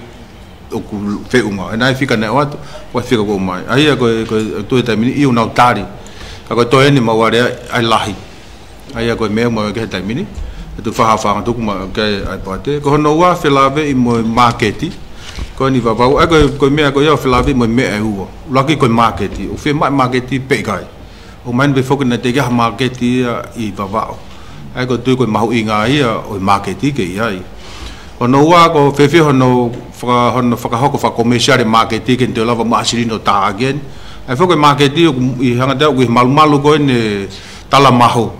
o ku whe unga e nai whika ne o atu koe whika ko mai ai a koe tue taimini iyo nau tari ka koe toe ene mau are ai lahi ai a koe mea mau ke he taimini e tu whahawhanga tuku ma ke ai poate ko hono ua whelawe i mo marketi ko ni vavau ai ko mea ko ia whelawe mo mea e ua laki ko marketi o whe mai marketi pe kai o main be foku na te kia marketi i vavau ai ko tui ko mahu i ngā ia o marketi ke iai hono ua ko whewhi hono whakahoko whakomesiare marketi ke te lava maasiri no tā again ai foku marketi i hangatau ko i malu ko ne tala mahu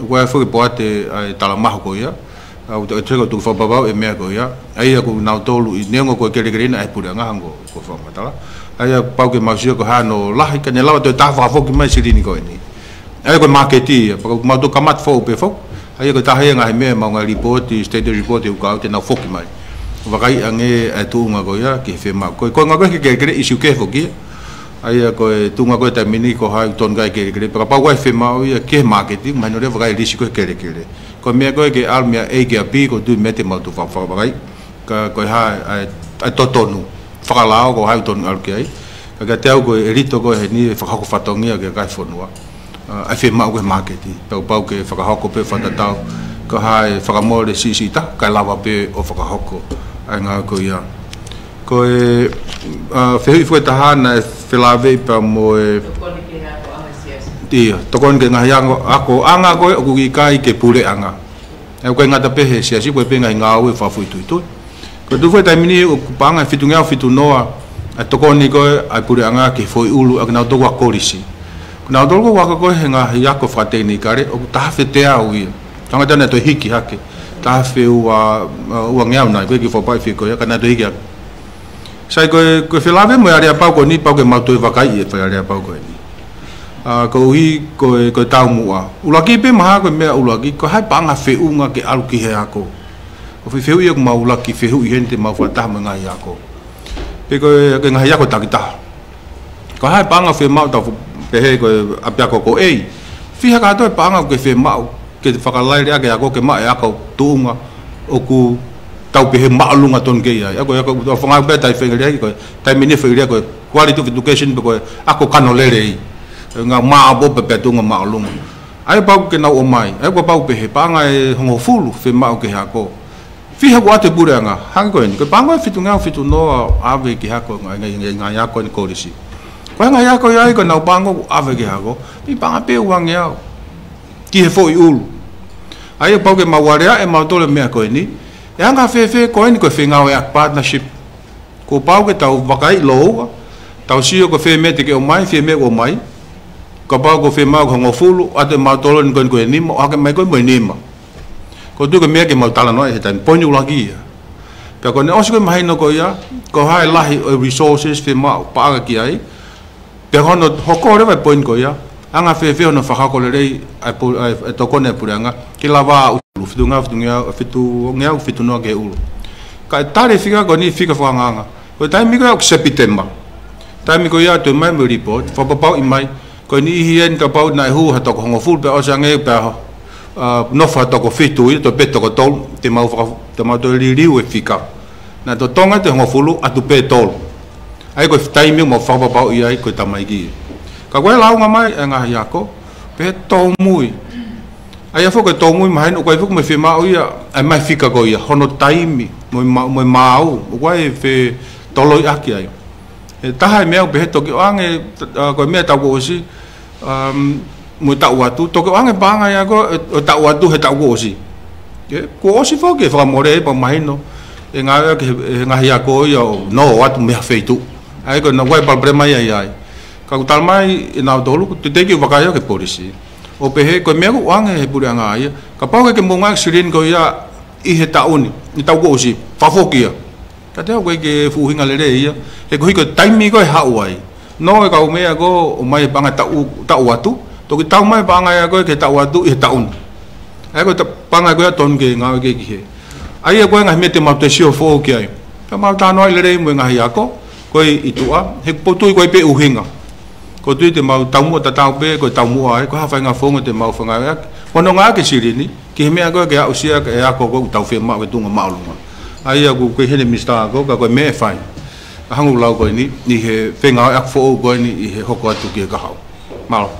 ko ai foku poate ai tala mahu ko ia au te teko tu whapapau e mea ko ia ai aku nau tolu i neongo ko kere ai pura ngahango ko whamatala ai a pau ke mausia ko hano lahi ka ne lawa te ta whafoki mai sirini ko ni ai ko marketi pa ko mau to kamat fo pe fo ai ko ta he ngai me mau ngai report state report u ka te na foki mai wakai ange tu nga ko ia ke fe ma ko nga ko ke kere isu ke foki ai ko tu nga ko ta mini ko ha ton gai kere pa pa ko fe ma ia ke marketi mai no re wakai risiko kere ko mea koe ke almia e ke a pi ko tui mete mau tu whakapakai ka koe hai ai totonu whakalao ko hai tonu alke ai ka te au koe e rito koe he ni whakako whatongia ke kai whanua ai whi mau koe marketi pau ke whakahoko pe whatatau ka hai whakamore sisita kai lawa pe o whakahoko ai ngā koe ia koe whehui fue tahana e whilawe pa moe Iya, tokon ke ngahi ako anga koe o kuki kai ke pule anga. E koe ngata pehe siasi koe pe ngai ngau e whafu itu. Ko tu fue taimini o kupanga fitu ngau fitu noa a tokon ni koe ai pule anga ke foi ulu a nau toko a korisi. Nau toko waka koe he ngahi ako whateni kare o tahafe te au ia. Tanga tana to hiki hake. ta feu uang yau nai ki fo pai fi ko ya kana doi kia sai ko fe lave mo area pau ko ni pau ke mau toi vakai e fa area pau ko ni ko hi ko tau mua ulaki pe maha ko me ulaki ko hai panga feu nga ke alu ki he ako ko fe feu ia ko mau ulaki feu i hente mau fa ta ma ngai ako pe ko ke ngai ako takita ko hai panga fe mau ta pe he ko apia ko ei fi ha ka to panga ko fe mau ke whakalai rea ke ako ke mai ako tuunga o ku tau pehe maalunga ton ke ia ako whangai pēr tai whenga rea ko tai mene whenga rea ko quality of education ko ako kano lere i ngā maa bope pē tunga maalunga ai pau ke nau o mai ai ko pau pehe panga e hongo fulu whe mau ke ako fiha ko ate pure anga hangi ko ni ko panga fitu ngau fitu noa ave ke ako ngai ako ni korisi ko ngai ako ia ko nau panga ave ke ako i panga pe uang iau ki he foi ulu ai pau ke mawarea e mau tole mea ko ni e anga fe ko ni ko fe ngau e partnership ko pau ke tau vakai lo tau sio ko fe me te ke o mai fe me o mai ko pau ko fe mau ko ngofulu ate mau tole ni ko ni mo ake mai ko mo ni ma ko tu ke me ke mau tala no e tan ponu lagi pe ko ne osi ko mai no ko ya ko hai lahi resources fe mau pa ki ai pe hono hokore vai pon ko ya anga fe no whakako le rei e toko ne puranga ki lava ulu fitu ngea fitu noa ke ulu ka e tare whika ko ni whika whanganga ko tai miko ya september tai miko ya tu mai me report whapapau i mai ko ni hien ka pau nai hu ha toko hongo full pe o sange pe no fa toko fitu i to pe toko tol te mau to riu e whika na to tonga te hongo fulu atu pe tol ai ko tai miko mo whapapau i ai ko tamai ki ka koe lau nga mai e ngahi ako pe tau mui ai a whuka tau mui mahain o koe whuka me whi mau ia ai mai whika ko ia hono taimi moi mau o koe whi toloi aki ai e taha e mea pe he toki oange koe mea tau ko osi moi tau atu toki oange panga ia ko tau atu he tau ko osi ko osi whoke e whakamore e pa mahino e ngahi ako ia no atu mea wheitu ai ko na koe palbrema ia ai ka talmai na dolu te teki wakaya ke polisi o pehe ko me ko wange he puri anga ia ka pau ke monga sirin ko ia i he tauni ni tau ko si fafokia ka te ko ke fuhinga lere ia e ko hiko taimi ko ha uai no ka o me ko o mai panga tau atu to ki tau mai panga ia ko ke tau atu i taun ai ko panga ko ton ke nga ke ki he ai ko nga mete ma te sio fo ki ai ka ma ta no lere mo nga ia ko i tua he potu ko pe uhinga ko tu te mau tau mo ta tau pe ko tau mo ai ko ha fa nga fonga te mau fonga ya ko no nga ke sirini ki me ko ke a usia ke a ko tau fe ma ke tunga maulunga ai ko ke hele mista ko me fai hangu lau ko ni he fenga ak fo ko ni he hoko atu ke ka hau malo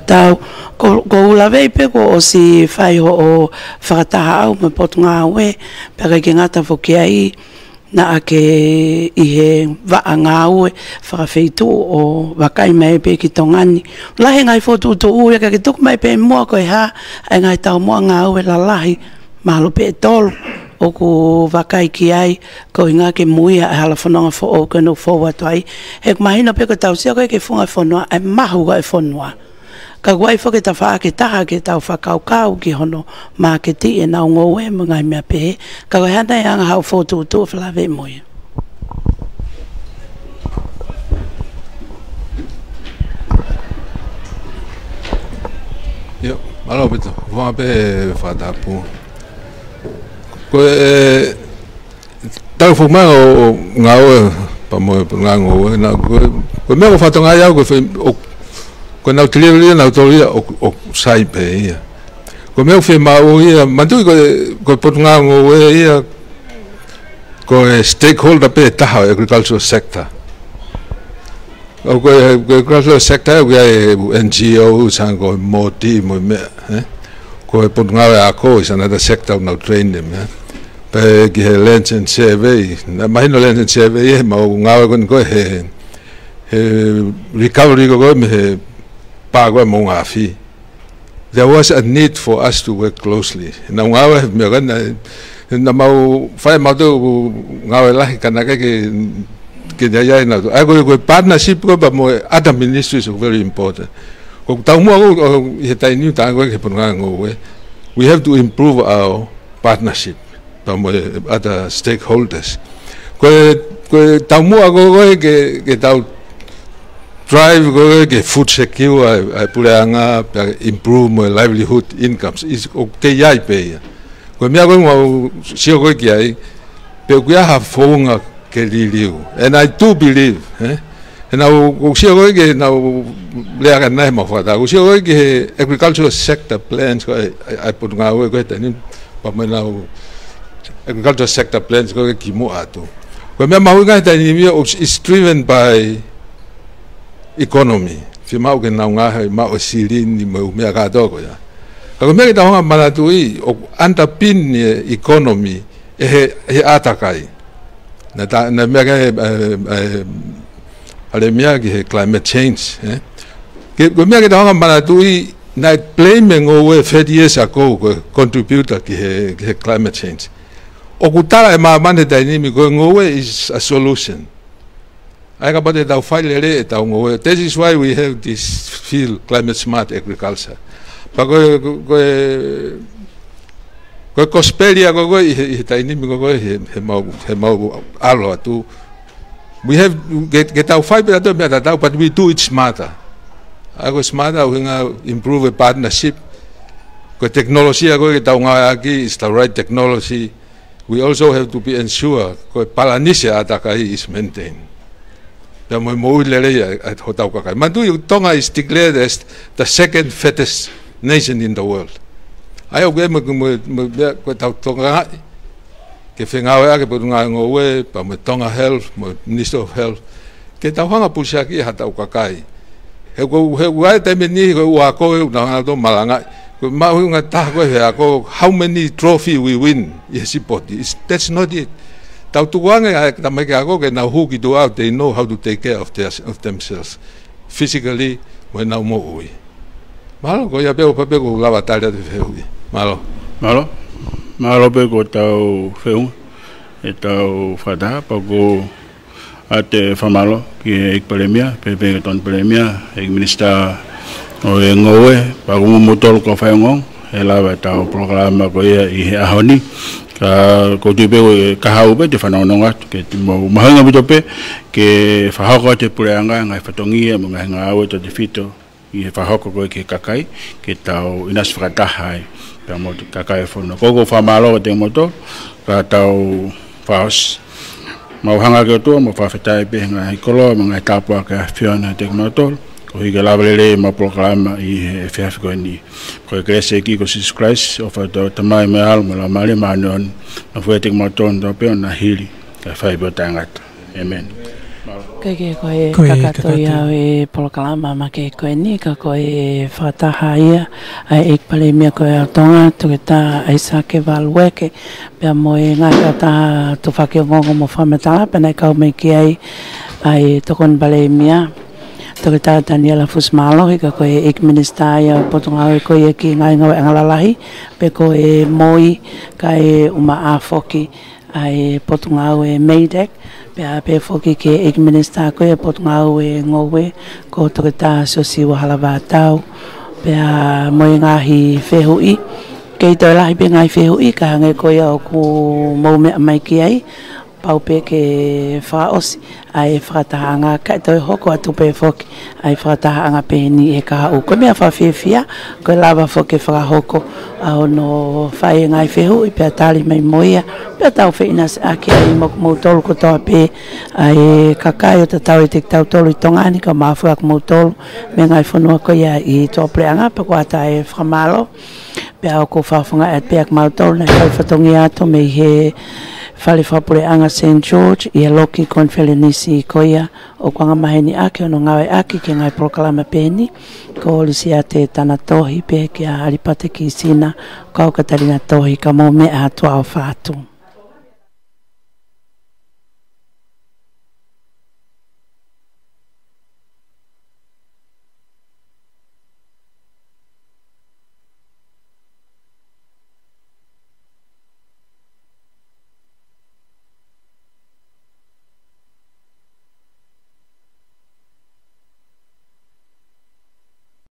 Tau ko ula pe ko si fai o whakataha au me potu ngā ue pera ke ngata whoki ai na ake i he waa ngā ue whakawhitu o wakai mai pe ki tongani lahi ngai whotu tu ue ka ki tuku mai pe mua koe ha ai ngai tau mua ngā ue la lahi mahalo pe tolu o ku wakai ki ai ko inga ke muia e hala whanonga fo o keno fo watu ai he kumahina pe ko tau sia koe ke funga whanua ai mahu ga e whanua ka guai fo ke ta fa ke taha ke tau whakaukau ki hono mā ke ti e nau ngō e mga mea pehe ka koe hana e anga hau fōtu tu whalawe moe Yo, malo pito, wha pe whatapu koe tau whukma o ngā oe pa moe ngā ngō e koe mea ko whatonga iau ko nau tilia nau tolia o sai pe ia ko meu fe mau ia mantu ko potunga ngo ia ko stakeholder pe taha agricultural sector o ko agricultural sector ko NGO sang ko moti mo me ko potunga ako is another sector nau train them pe ki land and survey na mahino land and survey mau ngawa ko he recovery ko me Pagwa Mongafi. There was a need for us to work closely. Na ngawa na mau fai mau tu ngawa lah kana ke ke ya na ai ko partnership ko ba mo other ministries are very important ko tau mo he tai ni ta ko ke punga ngo we have to improve our partnership ba mo other stakeholders ko tau mo ko ke tau drive ko ke food secure ai pulanga improve my livelihood incomes is okay ya pe ko me ko mo sio ko ki ai pe ku ya have fonga ke liliu and I do believe and now sio ko ke now le aga na mo fa ko sio ko ke agricultural sector plans ko ai pulanga ko tani pa me now agricultural sector plans ko ki mo atu ko me ma nga tani is driven by economy fi mau ke na nga ma o silin ni mo me ga do ko ya ko me ta nga mala tu I o antapin economy he atakai na ta na me ga ale me ga climate change ke ko me ta nga mala tu I na blaming over 30 years ago contributor ki he climate change o kutara ma mane dynamic ko ngowe is a solution. I got about file this is why we have this field climate smart agriculture. But go cosperia go tiny alo to we have get our fiber but we do it smarter. I go smarter we improve a partnership. Go technology I go get is the right technology. We also have to be ensure go Palanisia atakai is maintained. The Tonga is declared as the second fattest nation in the world. I agree with Tonga. Tonga Health, Minister of Health. Ketawanga Pusaki Hataukakai. How many trophies we win? That's not it. Tau tuanga ta mai ka ko ke na hu ki do out they know how to take care of themselves physically when now mo ui malo ko ya pe ko la batalha de feu malo pe ko tau feu e tau fada pa ko ate famalo ki ek premia pe ton premia ek minister o ngowe pa ko motol ko fa ngong ela ba tau programa ko I ahoni ko te pe ka hau pe te whanonga ke mahanga mitope ke whahoko te pureanga ngai whatongia mo ngai ngāwe to te whito I whahoko koe ke kakai ke tau inas whakatahai ka mo te kakai whono koko whamalo te moto ka tau whaos mauhanga ke otua mo whawhetai pe ngai kolo mo ngai tāpua ke whiona te motor ko higa lavalele ma programa I FF ni ko krese ki ko Jesus Christ of the tamai me alma la male manon na fuete moton do pe na hili ka fai botangat amen ke kakato ia e programa ma ke ko ni ka ko e fataha ia ai ek pale me ko tonga to ta ai sa ke valweke pe mo e nga ta to fa ke ngo mo fa meta pe na ka me ki ai to kon bale mia Tokita Daniela Fusmalo ka ko ek minister ya potonga ko ki ngai ngalalahi pe ko e moi ka e uma afoki ai potonga e Meidek pe foki ke ek minister ko e potonga e ngowe ko tokita sosi wahala batau pe moi ngahi fehui ke to lahi pe ngai fehui ka ngai ko ya ku mo me mai ki ai pau pe ke faos ai fratanga ka to hoko atu pe foki ai fratanga pe ni e ka o ko me fa fia ko lava foki fra hoko au no fai ngai fehu pe tali mai moia pe tau fe inas ake ai mo tol ko to pe ai kakai o tau te tau tolu tongani ka ma fra mo tol me ngai fono ko ya I to preanga pa ko ata e framalo pe au ko fa funga et pe ak ma tol na fa fatongia to me he Fale whapure anga St. George I loki konfelenisi koia o kwanga maheni ake ono ngawe ake ke ngai proklama peni ko olisi te tana tohi pe ke a alipate ki sina kau katarina tohi ka mo me a tua o fatu.